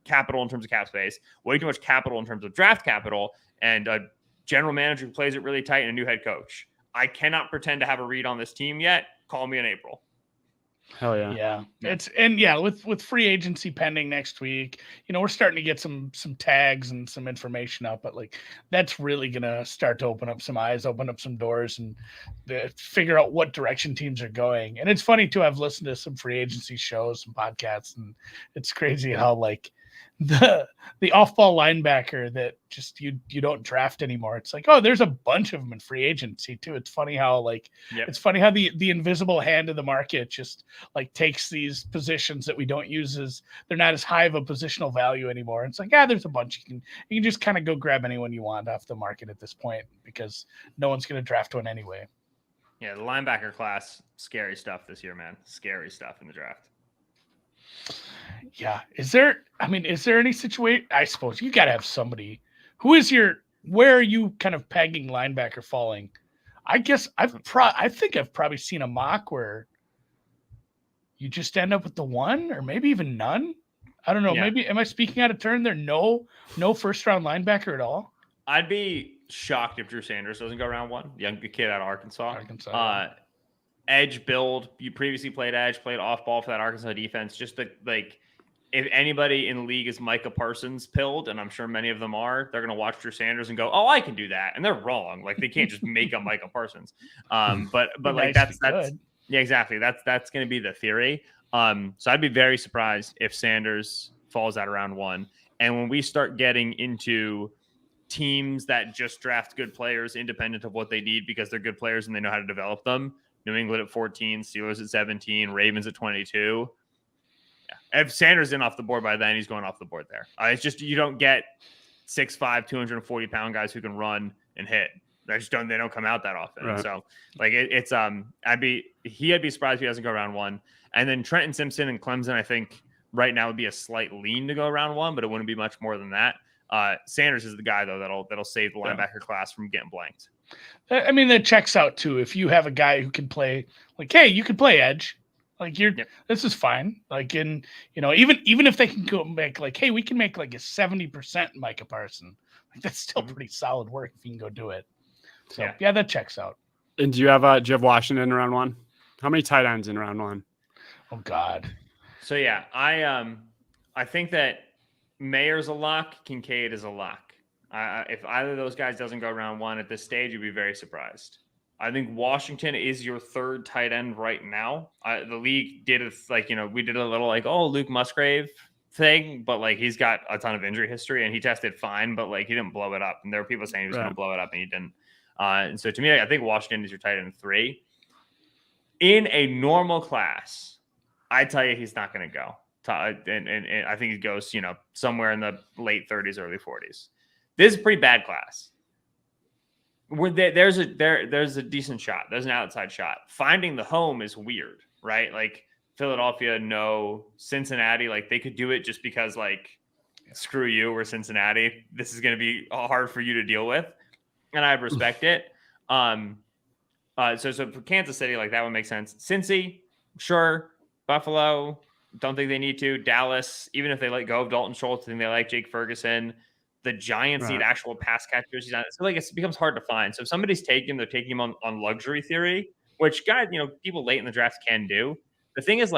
capital in terms of cap space, way too much capital in terms of draft capital, and a general manager who plays it really tight and a new head coach. I cannot pretend to have a read on this team yet. Call me in April. Hell yeah. Yeah. With free agency pending next week, we're starting to get some tags and some information out, but that's really going to start to open up some eyes, open up some doors, and figure out what direction teams are going. And it's funny too. I've listened to some free agency shows, some podcasts, and it's crazy how the off-ball linebacker that just you don't draft anymore. It's there's a bunch of them in free agency too. It's funny how it's funny how the invisible hand of the market just takes these positions that we don't use as they're not as high of a positional value anymore. It's there's a bunch you can just kind of go grab anyone you want off the market at this point because no one's going to draft one anyway. Yeah, the linebacker class, scary stuff this year, man. Scary stuff in the draft. Yeah. Is there any situation? I suppose you got to have somebody where are you kind of pegging linebacker falling? I guess I think I've probably seen a mock where you just end up with the one or maybe even none. I don't know. Yeah. Maybe am I speaking out of turn there? No first round linebacker at all. I'd be shocked if Drew Sanders doesn't go round one. Young kid out of Arkansas. edge build. You previously played edge, played off ball for that Arkansas defense. Just like if anybody in the league is Micah Parsons pilled, and I'm sure many of them are, they're going to watch Drew Sanders and go, "Oh, I can do that," and they're wrong. Like they can't just make a Micah Parsons. But like that's yeah, exactly. That's going to be the theory. So I'd be very surprised if Sanders falls out of round 1. And when we start getting into teams that just draft good players independent of what they need because they're good players and they know how to develop them, New England at 14, Steelers at 17, Ravens at 22. Yeah. If Sanders isn't off the board by then, he's going off the board there. It's just you don't get 6'5", 240-pound guys who can run and hit. They don't come out that often. Right. So like I'd be surprised if he doesn't go round 1. And then Trenton Simpson and Clemson, I think right now would be a slight lean to go round 1, but it wouldn't be much more than that. Sanders is the guy though that'll save the linebacker class from getting blanked. I mean, that checks out too. If you have a guy who can play, like, hey, you can play edge, like this is fine. Like even if they can go make like, hey, we can make like a 70% Micah Parsons. Like that's still pretty solid work if you can go do it. So yeah, that checks out. And do you have Washington in round 1? How many tight ends in round 1? Oh God. So yeah, I think that Mayer's a lock. Kincaid is a lock. If either of those guys doesn't go round 1 at this stage, you'd be very surprised. I think Washington is your third tight end right now. The league did it we did a little Luke Musgrave thing, but like he's got a ton of injury history and he tested fine, but like he didn't blow it up. And there were people saying he was going to blow it up and he didn't. And so to me, I think Washington is your tight end 3. In a normal class, I tell you he's not going to go. And I think he goes, somewhere in the late 30s, early 40s. This is a pretty bad class. There's a decent shot. There's an outside shot. Finding the home is weird, right? Like Philadelphia, no. Cincinnati, like they could do it just because screw you, we're Cincinnati. This is going to be hard for you to deal with. And I respect it. So for Kansas City, like that would make sense. Cincy, sure. Buffalo, don't think they need to. Dallas, even if they let go of Dalton Schultz, I think they like Jake Ferguson. The Giants need actual pass catchers. So it becomes hard to find. So if somebody's taking him, they're taking him on luxury theory, which guys, people late in the draft can do. The thing is,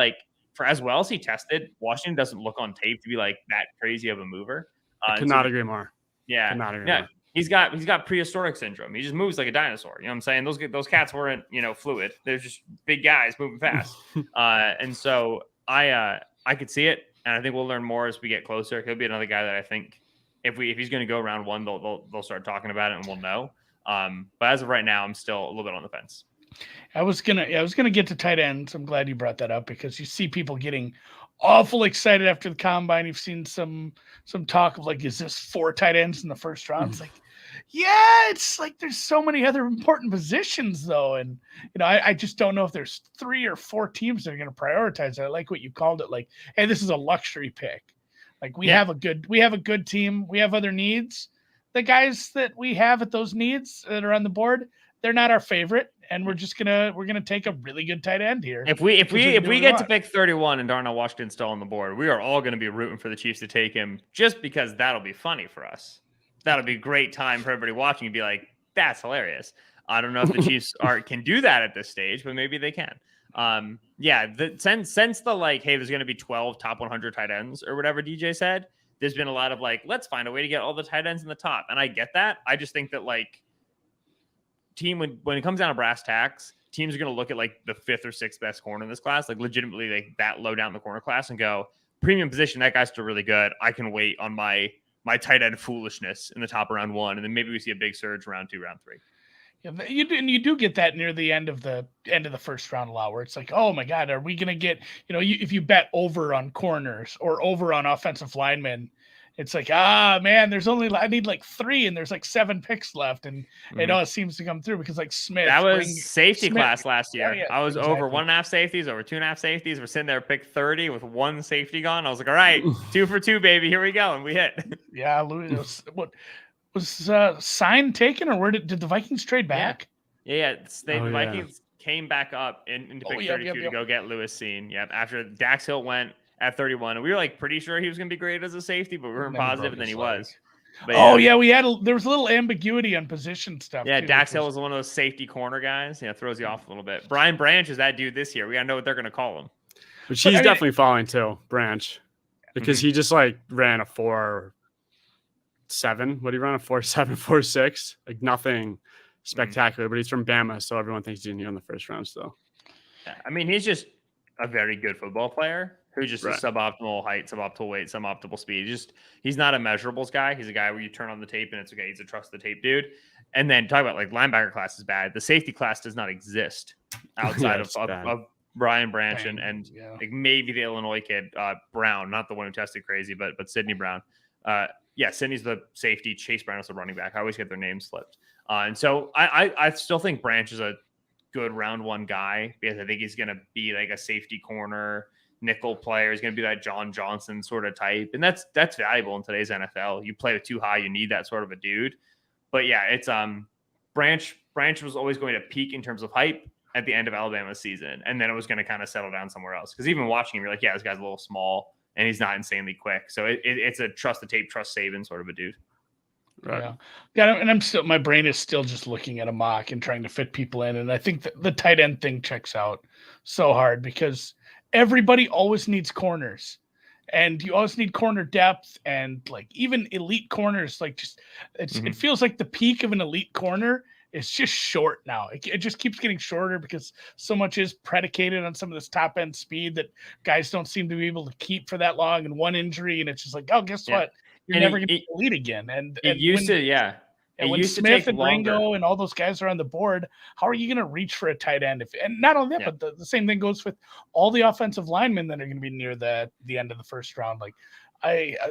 for as well as he tested, Washington doesn't look on tape to be that crazy of a mover. I could not agree more. Yeah. Cannot agree more. He's got prehistoric syndrome. He just moves like a dinosaur. You know what I'm saying? Those cats weren't, fluid. They're just big guys moving fast. And so I could see it, and I think we'll learn more as we get closer. He'll be another guy that I think if he's going to go round 1, they'll start talking about it and we'll know. But as of right now, I'm still a little bit on the fence. I was gonna get to tight ends. I'm glad you brought that up because you see people getting awful excited after the combine. You've seen some talk of is this 4 tight ends in the first round? It's yeah, it's there's so many other important positions though, and I just don't know if there's 3 or 4 teams that are going to prioritize it. I like what you called it. Hey, this is a luxury pick. We have a good team. We have other needs. The guys that we have at those needs that are on the board, they're not our favorite, and we're gonna take a really good tight end here. If we get to pick 31 and Darnell Washington's still on the board, we are all going to be rooting for the Chiefs to take him just because that'll be funny for us. That'll be a great time for everybody watching and be like, that's hilarious. I don't know if the Chiefs can do that at this stage, but maybe they can. Since the hey, there's going to be 12 top 100 tight ends or whatever DJ said, there's been a lot of let's find a way to get all the tight ends in the top. And I get that. I just think that team, when it comes down to brass tacks, teams are going to look at the 5th or 6th best corner in this class, legitimately that low down the corner class and go, premium position, that guy's still really good. I can wait on my tight end foolishness in the top of round 1, and then maybe we see a big surge round 2, round 3. Yeah, you do get that near the end of the first round a lot, where it's oh my God, are we gonna get if you bet over on corners or over on offensive linemen, it's man, I need 3 and there's 7 picks left, and it seems to come through because Smith. That was safety class last year. Yeah, I was over 1.5 safeties, over 2.5 safeties. We're sitting there pick 30 with 1 safety gone. I was all right, 2 for 2, baby, here we go, and we hit. Yeah, Louis, what was sign taken, or where did the Vikings trade back? Yeah. The Vikings came back up into pick 32 to go get Lewis Seen. Yep, after Dax Hill went at 31, and we were pretty sure he was going to be great as a safety, but we weren't positive, and then he was. But oh yeah, there was a little ambiguity on position stuff. Yeah, too, Dax Hill was one of those safety corner guys. Yeah, throws you off a little bit. Brian Branch is that dude this year. We gotta know what they're gonna call him. But he's definitely falling too, Branch, because he just like ran a 4.7. What did he run? A 4.7, 4.6? Like nothing spectacular. But he's from Bama, so everyone thinks he's in the first round still. Yeah, I mean, he's just a very good football player who just is suboptimal height, suboptimal weight, suboptimal speed. He's not a measurables guy. He's a guy where you turn on the tape and it's okay. He's a trust the tape dude. And then talk about like linebacker class is bad. The safety class does not exist outside of Brian Branch and like maybe the Illinois kid, Brown, not the one who tested crazy, but Sidney Brown. Sidney's the safety. Chase Brown is the running back. I always get their names slipped. And so I still think Branch is a good round one guy because I think he's going to be like a safety corner, nickel player. He's going to be that John Johnson sort of type. And that's valuable in today's NFL. You play with too high, you need that sort of a dude. But yeah, it's Branch was always going to peak in terms of hype at the end of Alabama's season. And then it was going to kind of settle down somewhere else. Because even watching him, you're like, yeah, this guy's a little small and he's not insanely quick. So it's a trust the tape, trust Saban sort of a dude. Right. Yeah. And my brain is still just looking at a mock and trying to fit people in. And I think that the tight end thing checks out so hard because everybody always needs corners and you always need corner depth and like even elite corners, like just, it feels like the peak of an elite corner is just short now. It just keeps getting shorter because so much is predicated on some of this top end speed that guys don't seem to be able to keep for that long and one injury. And it's just like, oh, guess what? You're never going to be elite again. And when Smith and Ringo and all those guys are on the board, how are you going to reach for a tight end? And not only that, but the same thing goes with all the offensive linemen that are going to be near the end of the first round. Like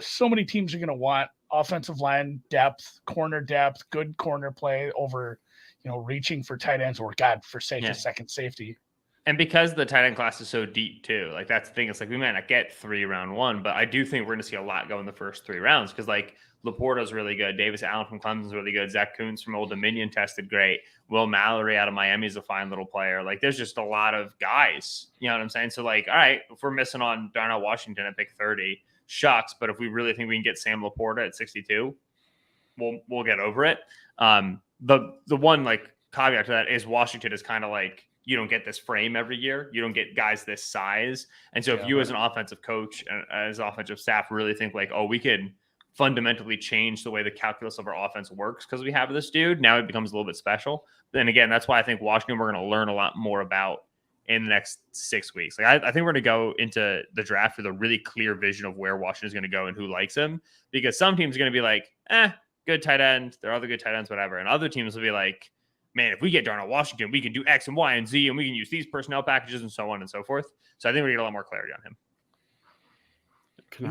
so many teams are going to want offensive line depth, corner depth, good corner play over, reaching for tight ends or God forsake a second safety. And because the tight end class is so deep too, like that's the thing. It's like we might not get 3 round one, but I do think we're going to see a lot go in the first 3 rounds because like Laporta's really good. Davis Allen from Clemson's really good. Zach Kuntz from Old Dominion tested great. Will Mallory out of Miami is a fine little player. Like there's just a lot of guys, you know what I'm saying? So like, all right, if we're missing on Darnell Washington at pick 30, shucks. But if we really think we can get Sam Laporta at 62, we'll get over it. The one like caveat to that is Washington is kind of like, you don't get this frame every year. You don't get guys this size. And so if you as an offensive coach and as offensive staff really think like, oh, we can fundamentally change the way the calculus of our offense works because we have this dude, now it becomes a little bit special. Then again, that's why I think Washington we're going to learn a lot more about in the next 6 weeks. Like I think we're going to go into the draft with a really clear vision of where Washington is going to go and who likes him because some teams are going to be like, good tight end. There are other good tight ends, whatever. And other teams will be like, man, if we get Darnell Washington, we can do X and Y and Z, and we can use these personnel packages and so on and so forth. So I think we're going to get a lot more clarity on him. We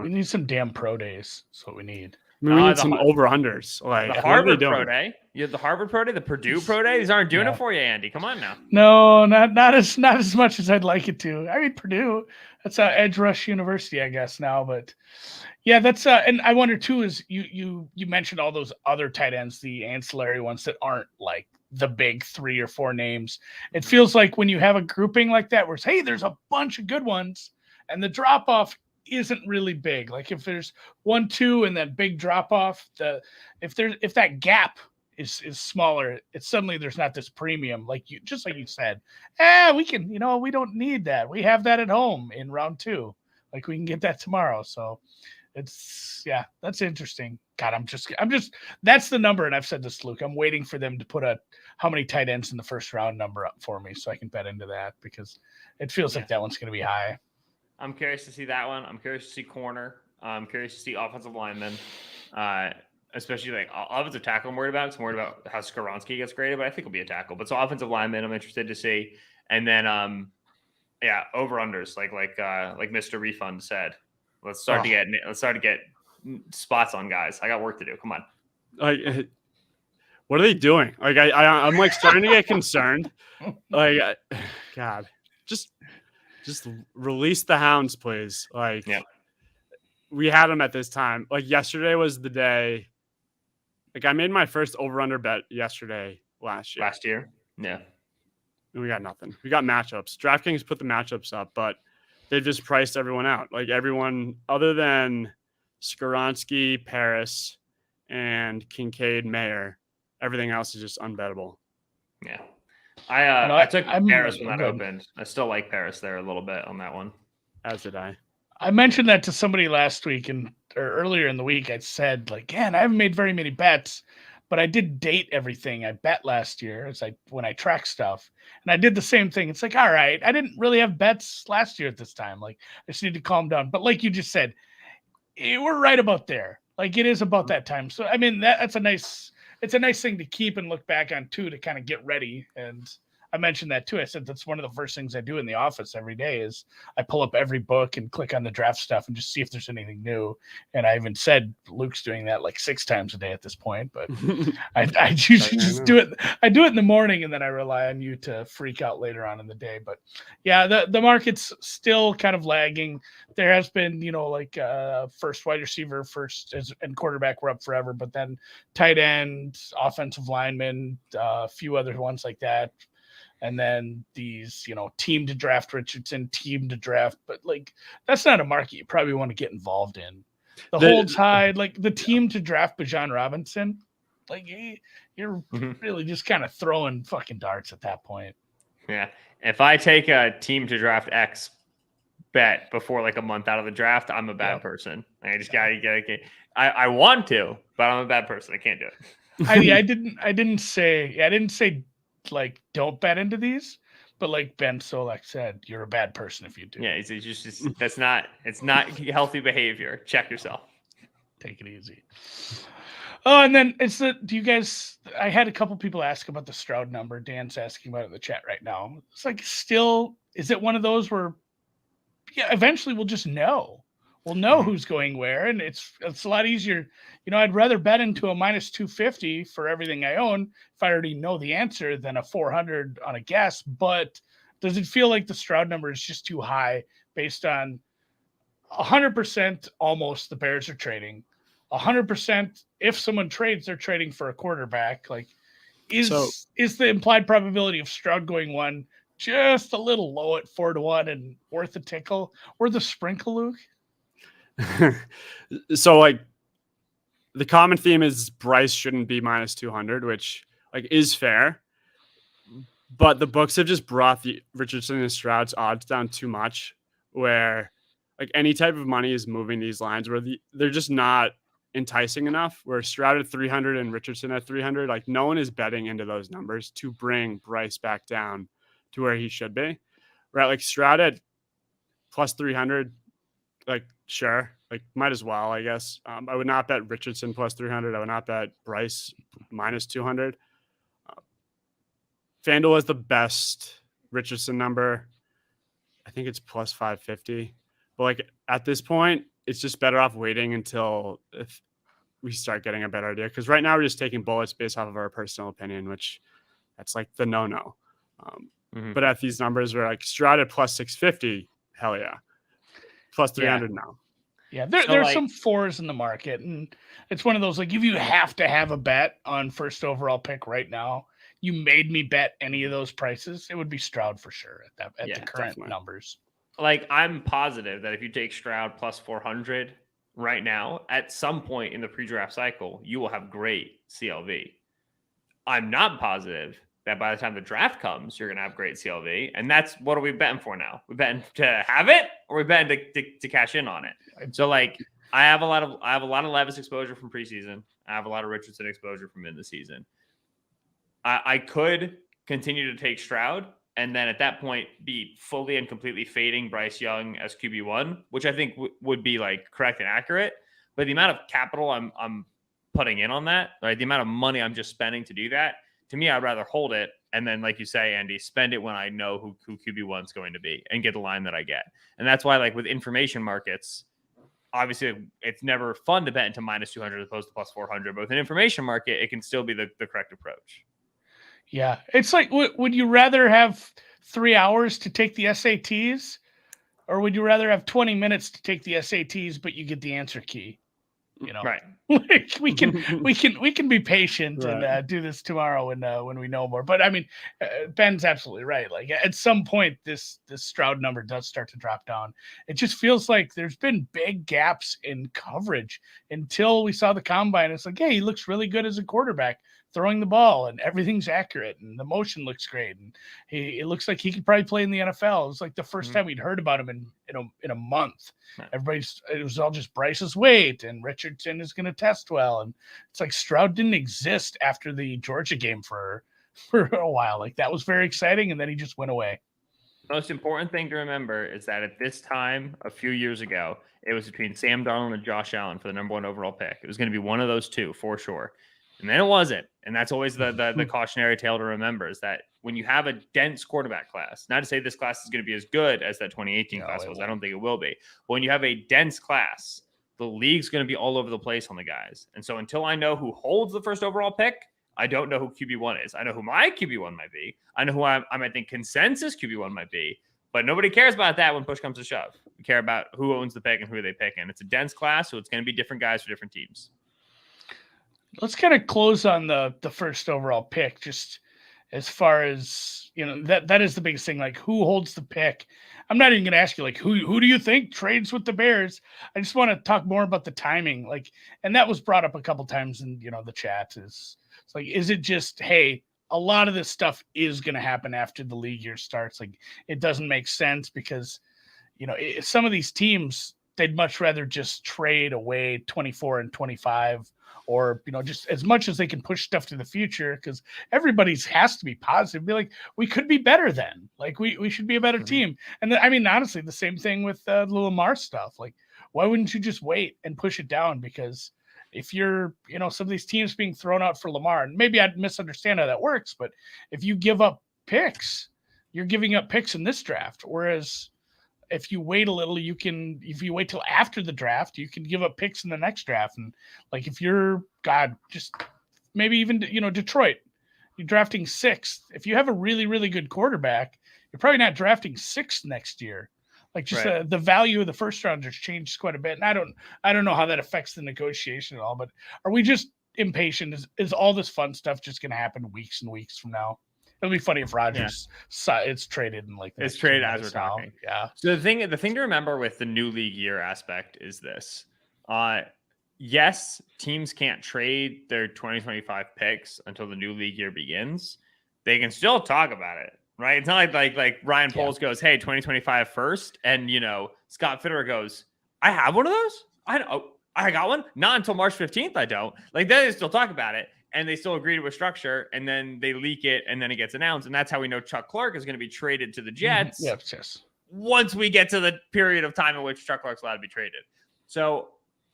need some damn pro days. That's what we need. We need some over-underers. Like, the Harvard pro day. You have the Harvard pro day, the Purdue pro day. These aren't doing it for you, Andy. Come on now. No, not as much as I'd like it to. I mean, Purdue, that's Edge Rush University, I guess, now. But yeah, that's and I wonder too is you mentioned all those other tight ends, the ancillary ones that aren't like the big 3 or 4 names. It feels like when you have a grouping like that where it's, hey, there's a bunch of good ones and the drop off isn't really big. Like if there's 1, 2 and that big drop off, if that gap is smaller, it's suddenly there's not this premium. Like you said, we can, we don't need that. We have that at home in round 2. Like we can get that tomorrow. So that's interesting. God, I'm just that's the number. And I've said this, Luke, I'm waiting for them to put how many tight ends in the first round number up for me so I can bet into that because it feels like that one's going to be high. I'm curious to see that one. I'm curious to see corner. I'm curious to see offensive linemen, especially like offensive tackle I'm worried about because I'm worried about how Skoronski gets graded, but I think he'll be a tackle. But so offensive linemen I'm interested to see. And then, over-unders like Mr. Refund said. Let's start to get spots on guys. I got work to do. Come on. Like, what are they doing? Like, I'm like starting to get concerned. Like, God, just release the hounds, please. Like, we had them at this time. Like yesterday was the day. Like I made my first over/under bet yesterday last year. Yeah. And we got nothing. We got matchups. DraftKings put the matchups up, but they just priced everyone out. Like everyone other than Skoronski, Paris, and Kincaid, Mayer. Everything else is just unbettable. Yeah. I took Paris when that opened. I still like Paris there a little bit on that one. As did I. I mentioned that to somebody last week or earlier in the week. I said, like, man, I haven't made very many bets, but I did date everything I bet last year when I track stuff. And I did the same thing. It's like, all right, I didn't really have bets last year at this time. Like, I just need to calm down. But like you just said, we're right about there. Like, it is about that time. So, I mean, it's a nice thing to keep and look back on too, to kind of get ready. And I mentioned that too. I said that's one of the first things I do in the office every day is I pull up every book and click on the draft stuff and just see if there's anything new. And I even said Luke's doing that like 6 times a day at this point, but I usually just do it. I do it in the morning and then I rely on you to freak out later on in the day. But yeah, the market's still kind of lagging. There has been, first wide receiver, and quarterback were up forever, but then tight end, offensive lineman, a few other ones like that. And then these, team to draft Richardson, team to draft, but like that's not a market you probably want to get involved in. The holds high, like the team to draft Bijan Robinson, like you're really just kind of throwing fucking darts at that point. Yeah. If I take a team to draft X bet before like a month out of the draft, I'm a bad person. I just gotta get. I want to, but I'm a bad person. I can't do it. I didn't say like don't bet into these, but like Ben Solak said, you're a bad person if you do. Yeah, it's just it's not healthy behavior. Check yourself. Take it easy. Oh, and then do you guys? I had a couple people ask about the Stroud number. Dan's asking about it in the chat right now. It's like, is it one of those where, eventually we'll just know. We'll know who's going where, and it's a lot easier. I'd rather bet into a minus 250 for everything I own if I already know the answer than a 400 on a guess. But does it feel like the Stroud number is just too high based on 100% almost the Bears are trading, 100% if someone trades, they're trading for a quarterback? Like, is the implied probability of Stroud going one just a little low at 4-1 and worth a tickle or the sprinkle, Luke? So like the common theme is Bryce shouldn't be minus 200, which like is fair, but the books have just brought the Richardson and Stroud's odds down too much, where like any type of money is moving these lines where they're just not enticing enough, where Stroud at 300 and Richardson at 300, like no one is betting into those numbers to bring Bryce back down to where he should be, right? Like Stroud at plus 300, like sure, like might as well, I guess. I would not bet Richardson plus 300. I would not bet Bryce minus 200. FanDuel has the best Richardson number. I think it's plus 550. But like at this point, it's just better off waiting until if we start getting a better idea. Because right now we're just taking bullets based off of our personal opinion, which that's like the no-no. But at these numbers, we're like Stroud at plus 650. Hell yeah. Plus 300 now. Yeah, there's some 4s in the market, and it's one of those, like, if you have to have a bet on first overall pick right now, you made me bet any of those prices, it would be Stroud for sure at the current definitely. Numbers. Like, I'm positive that if you take Stroud plus 400 right now, at some point in the pre-draft cycle, you will have great CLV. I'm not positive that by the time the draft comes, you're going to have great CLV. And that's what are we betting for now? We betting to have it, or we betting to cash in on it? So like I have a lot of Levis exposure from preseason. I have a lot of Richardson exposure from in the season. I could continue to take Stroud and then at that point be fully and completely fading Bryce Young as QB1, which I think would be like correct and accurate. But the amount of capital I'm putting in on that, right? The amount of money I'm just spending to do that, to me, I'd rather hold it and then, like you say, Andy, spend it when I know who QB1 is going to be and get the line that I get. And that's why, like with information markets, obviously it's never fun to bet into minus 200 as opposed to plus 400. But with an information market, it can still be the correct approach. Yeah. It's like, would you rather have 3 hours to take the SATs, or would you rather have 20 minutes to take the SATs, but you get the answer key? Right. Like we can be patient and do this tomorrow when we know more. But I mean, Ben's absolutely right. Like at some point, this Stroud number does start to drop down. It just feels like there's been big gaps in coverage until we saw the combine. It's like, hey, he looks really good as a quarterback throwing the ball, and everything's accurate, and the motion looks great, and it looks like he could probably play in the NFL. It was like the first time we'd heard about him in a month. It was all just Bryce's weight, and Richardson is going to test well, and it's like Stroud didn't exist after the Georgia game for a while. Like that was very exciting, and then he just went away. Most important thing to remember is that at this time, a few years ago, it was between Sam Darnold and Josh Allen for the number 1 overall pick. It was going to be one of those two for sure. And then it wasn't. And that's always the cautionary tale to remember, is that when you have a dense quarterback class, not to say this class is going to be as good as that 2018 class was. I don't think it will be. But when you have a dense class, the league's going to be all over the place on the guys. And so until I know who holds the first overall pick, I don't know who QB1 is. I know who my QB1 might be. I know who I might think consensus QB1 might be. But nobody cares about that when push comes to shove. We care about who owns the pick and who they pick. And it's a dense class, so it's going to be different guys for different teams. Let's kind of close on the first overall pick, just as far as, that is the biggest thing. Like, who holds the pick? I'm not even going to ask you, like, who do you think trades with the Bears? I just want to talk more about the timing. Like, and that was brought up a couple times in, the chat. It's like, is it just, hey, a lot of this stuff is going to happen after the league year starts? Like, it doesn't make sense because, some of these teams, they'd much rather just trade away 24 and 25 or, just as much as they can push stuff to the future, because everybody's has to be positive. Be like, we could be better then. Like, we should be a better team. And I mean, honestly, the same thing with the Lamar stuff. Like, why wouldn't you just wait and push it down? Because if you're, some of these teams being thrown out for Lamar, and maybe I'd misunderstand how that works, but if you give up picks, you're giving up picks in this draft. Whereas if you wait a little, if you wait till after the draft, you can give up picks in the next draft. And like, if you're, just maybe even, Detroit, you're drafting 6th. If you have a really, really good quarterback, you're probably not drafting 6th next year. Like, just the value of the first rounders changed quite a bit. And I don't know how that affects the negotiation at all, but are we just impatient? Is all this fun stuff just going to happen weeks and weeks from now? It'll be funny if Rodgers it's traded in it's traded as we're talking. Yeah. So the thing to remember with the new league year aspect is this. Yes, teams can't trade their 2025 picks until the new league year begins. They can still talk about it, right? It's not like Ryan Poles goes, "Hey, 2025 first," and Scott Fitterer goes, "I have one of those? I got one? Not until March 15th. I don't." Like, they still talk about it. And they still agree to a structure, and then they leak it, and then it gets announced. And that's how we know Chuck Clark is going to be traded to the Jets. Yes. Once we get to the period of time in which Chuck Clark's allowed to be traded. So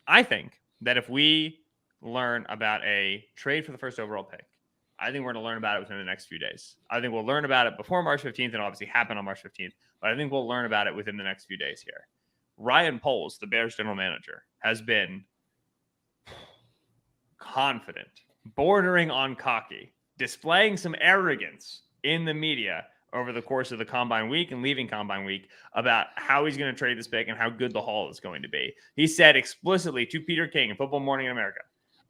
I think that if we learn about a trade for the first overall pick, I think we're going to learn about it within the next few days. I think we'll learn about it before March 15th, and obviously happen on March 15th. But I think we'll learn about it within the next few days here. Ryan Poles, the Bears general manager, has been confident, bordering on cocky, displaying some arrogance in the media over the course of the combine week and leaving combine week about how he's going to trade this pick and how good the haul is going to be. He said explicitly to Peter King in Football Morning in America,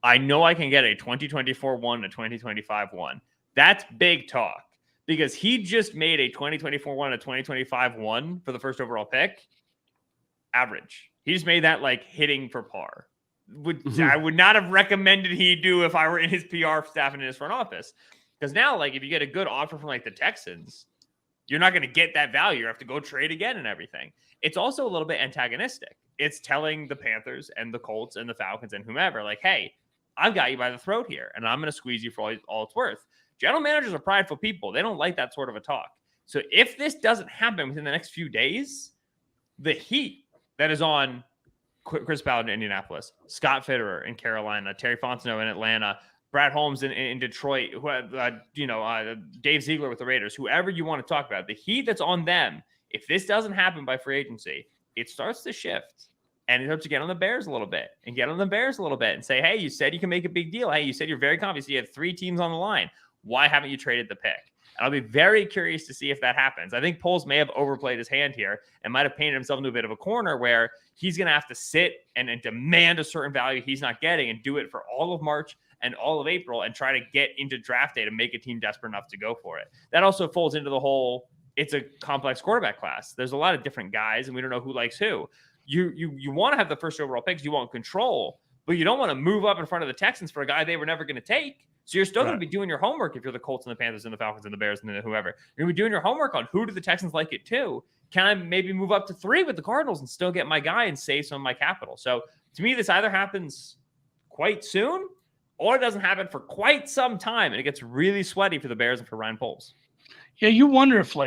"I know I can get a 2024 1 to 2025 1. That's big talk, because he just made a 2024 1 to 2025 1 for the first overall pick. Average. He just made that like hitting for par. I would not have recommended he do if I were in his PR staff and in his front office. Because now, like, if you get a good offer from like the Texans, you're not going to get that value. You have to go trade again and everything. It's also a little bit antagonistic. It's telling the Panthers and the Colts and the Falcons and whomever, like, hey, I've got you by the throat here, and I'm going to squeeze you for all it's worth. General managers are prideful people. They don't like that sort of a talk. So if this doesn't happen within the next few days, the heat that is on Chris Ballard in Indianapolis, Scott Fitterer in Carolina, Terry Fontenot in Atlanta, Brad Holmes in Detroit, Dave Ziegler with the Raiders, whoever you want to talk about, the heat that's on them, if this doesn't happen by free agency, it starts to shift. And it starts to get on the Bears a little bit and say, hey, you said you can make a big deal. Hey, you said you're very confident. You have 3 teams on the line. Why haven't you traded the pick? And I'll be very curious to see if that happens. I think Poles may have overplayed his hand here and might have painted himself into a bit of a corner where he's going to have to sit and demand a certain value he's not getting and do it for all of March and all of April and try to get into draft day to make a team desperate enough to go for it. That also folds into the whole, it's a complex quarterback class. There's a lot of different guys and we don't know who likes who. You want to have the first overall picks, you want control, but you don't want to move up in front of the Texans for a guy they were never going to take. So you're still going to be doing your homework if you're the Colts and the Panthers and the Falcons and the Bears and whoever. You're going to be doing your homework on who do the Texans like it too. Can I maybe move up to 3 with the Cardinals and still get my guy and save some of my capital? So to me, this either happens quite soon or it doesn't happen for quite some time. And it gets really sweaty for the Bears and for Ryan Poles. Yeah, you wonder if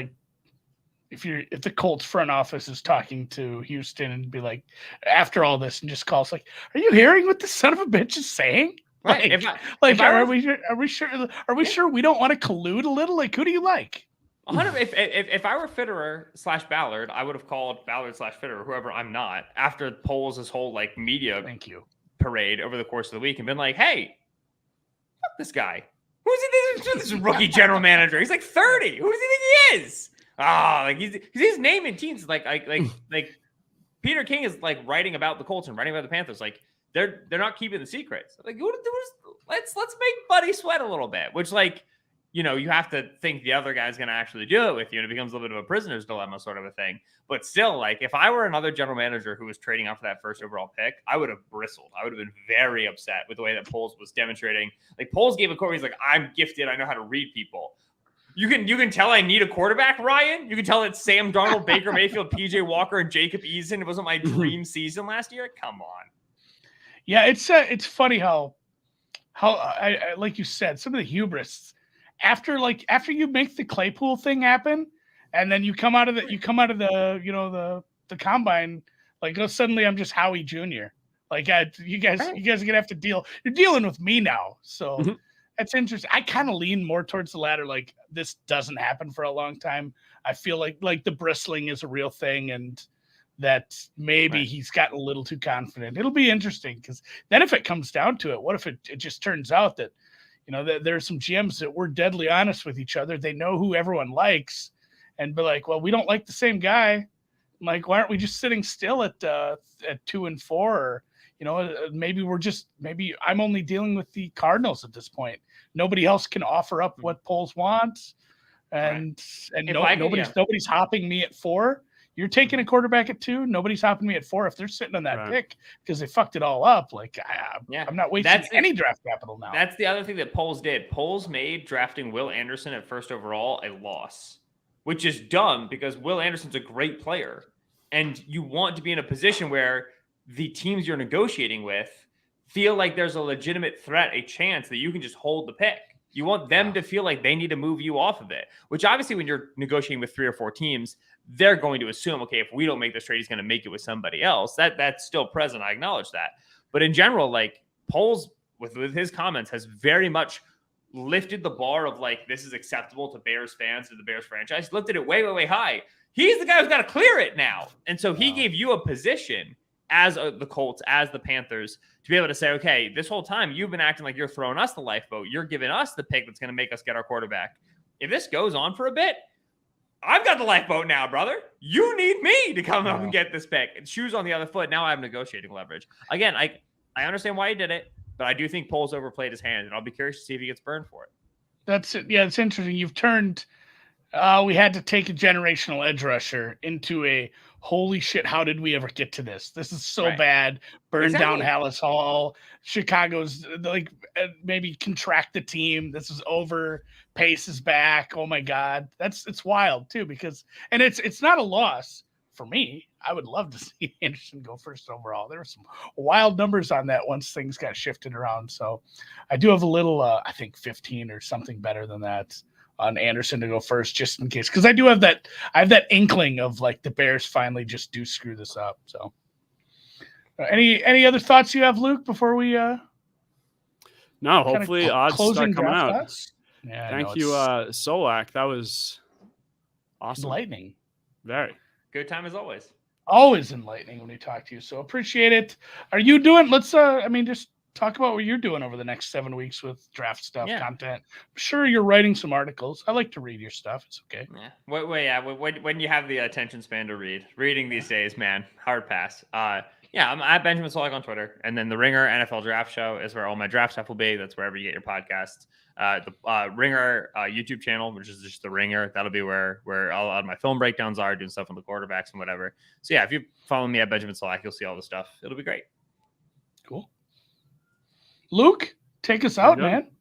if the Colts front office is talking to Houston and be like, after all this, and just calls like, "Are you hearing what the son of a bitch is saying?" Right. Are we sure we don't want to collude a little? Like, who do you like? If I were Fitterer / Ballard, I would have called Ballard / Fitterer, whoever I'm not, after Poles' whole media parade over the course of the week and been like, "Hey, fuck this guy. Who's this rookie general manager? He's like 30. Who does he think he is?" He's naming teams like Peter King is writing about the Colts and writing about the Panthers. They're not keeping the secrets. Let's make Buddy sweat a little bit, which you have to think the other guy's going to actually do it with you, and it becomes a little bit of a prisoner's dilemma sort of a thing. But still, if I were another general manager who was trading out for that first overall pick, I would have bristled. I would have been very upset with the way that Poles was demonstrating. Poles gave a quote. He's like, "I'm gifted. I know how to read people." You can tell I need a quarterback, Ryan. You can tell it's Sam Darnold, Baker Mayfield, PJ Walker, and Jacob Eason. It wasn't my dream season last year. Come on. Yeah, it's funny how I like you said, some of the hubris after you make the Claypool thing happen, and then you come out of the combine suddenly I'm just Howie Jr. You guys are gonna have to deal. You're dealing with me now, so. That's interesting. I kind of lean more towards the latter. This doesn't happen for a long time. I feel like the bristling is a real thing, and that maybe he's gotten a little too confident. It'll be interesting because then if it comes down to it, what if it just turns out that, that there are some GMs that we're deadly honest with each other. They know who everyone likes, and be like, well, we don't like the same guy. Why aren't we just sitting still at 2 and 4? Or, maybe I'm only dealing with the Cardinals at this point. Nobody else can offer up what Poles wants, and nobody's hopping me at 4. You're taking a quarterback at 2. Nobody's hopping me at 4 if they're sitting on that pick because they fucked it all up. I'm not wasting any draft capital now. That's the other thing that Poles did. Poles made drafting Will Anderson at first overall a loss, which is dumb because Will Anderson's a great player, and you want to be in a position where the teams you're negotiating with feel like there's a legitimate threat, a chance that you can just hold the pick. You want them to feel like they need to move you off of it, which obviously when you're negotiating with 3 or 4 teams, they're going to assume, okay, if we don't make this trade, he's going to make it with somebody else. That's still present. I acknowledge that. But in general, Poles with his comments has very much lifted the bar of this is acceptable to Bears fans, to the Bears franchise, lifted it way, way, way high. He's the guy who's got to clear it now. And so he gave you a position as the Colts, as the Panthers, to be able to say, okay, this whole time you've been acting like you're throwing us the lifeboat. You're giving us the pick that's going to make us get our quarterback. If this goes on for a bit, I've got the lifeboat now, brother. You need me to come up and get this pick. And shoes on the other foot. Now I have negotiating leverage. Again, I understand why he did it, but I do think Poles overplayed his hand, and I'll be curious to see if he gets burned for it. That's it. Yeah, it's interesting. You've turned we had to take a generational edge rusher into a holy shit, how did we ever get to this? This is so bad. Burn down Hallis Hall. Chicago's maybe contract the team. This is over. Pace is back. Oh my God. It's wild too, because it's not a loss for me. I would love to see Anderson go first overall. There were some wild numbers on that once things got shifted around. So I do have a little, I think 15 or something better than that on Anderson to go first, just in case. Cause I have that inkling of the Bears finally just do screw this up. So any other thoughts you have, Luke, before we, no, hopefully odds start coming out. Thoughts? Yeah, Thank you, Solak. That was awesome. Enlightening. Very. Good time as always. Always enlightening when we talk to you. So appreciate it. Are you doing, let's, just talk about what you're doing over the next 7 weeks with draft stuff, Yeah. content. I'm sure you're writing some articles. I like to read your stuff. It's okay. Yeah. When you have the attention span to reading these days, man, hard pass. Yeah, I'm at Benjamin Solak on Twitter, and then the Ringer NFL Draft Show is where all my draft stuff will be. That's wherever you get your podcasts. The Ringer YouTube channel, which is just the Ringer, that'll be where a lot of my film breakdowns are, doing stuff on the quarterbacks and whatever. So yeah, if you follow me at Benjamin Solak, you'll see all the stuff. It'll be great. Cool. Luke, take us out, man.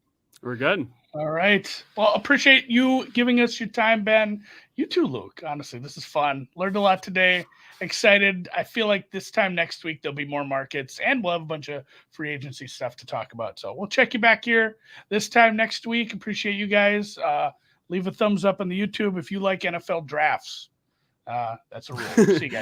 We're good. All right. Well, appreciate you giving us your time, Ben. You too, Luke. Honestly, this is fun. Learned a lot today. Excited. I feel like this time next week there'll be more markets, and we'll have a bunch of free agency stuff to talk about. So we'll check you back here this time next week. Appreciate you guys. Leave a thumbs up on the YouTube if you like NFL drafts. That's a rule. See you guys.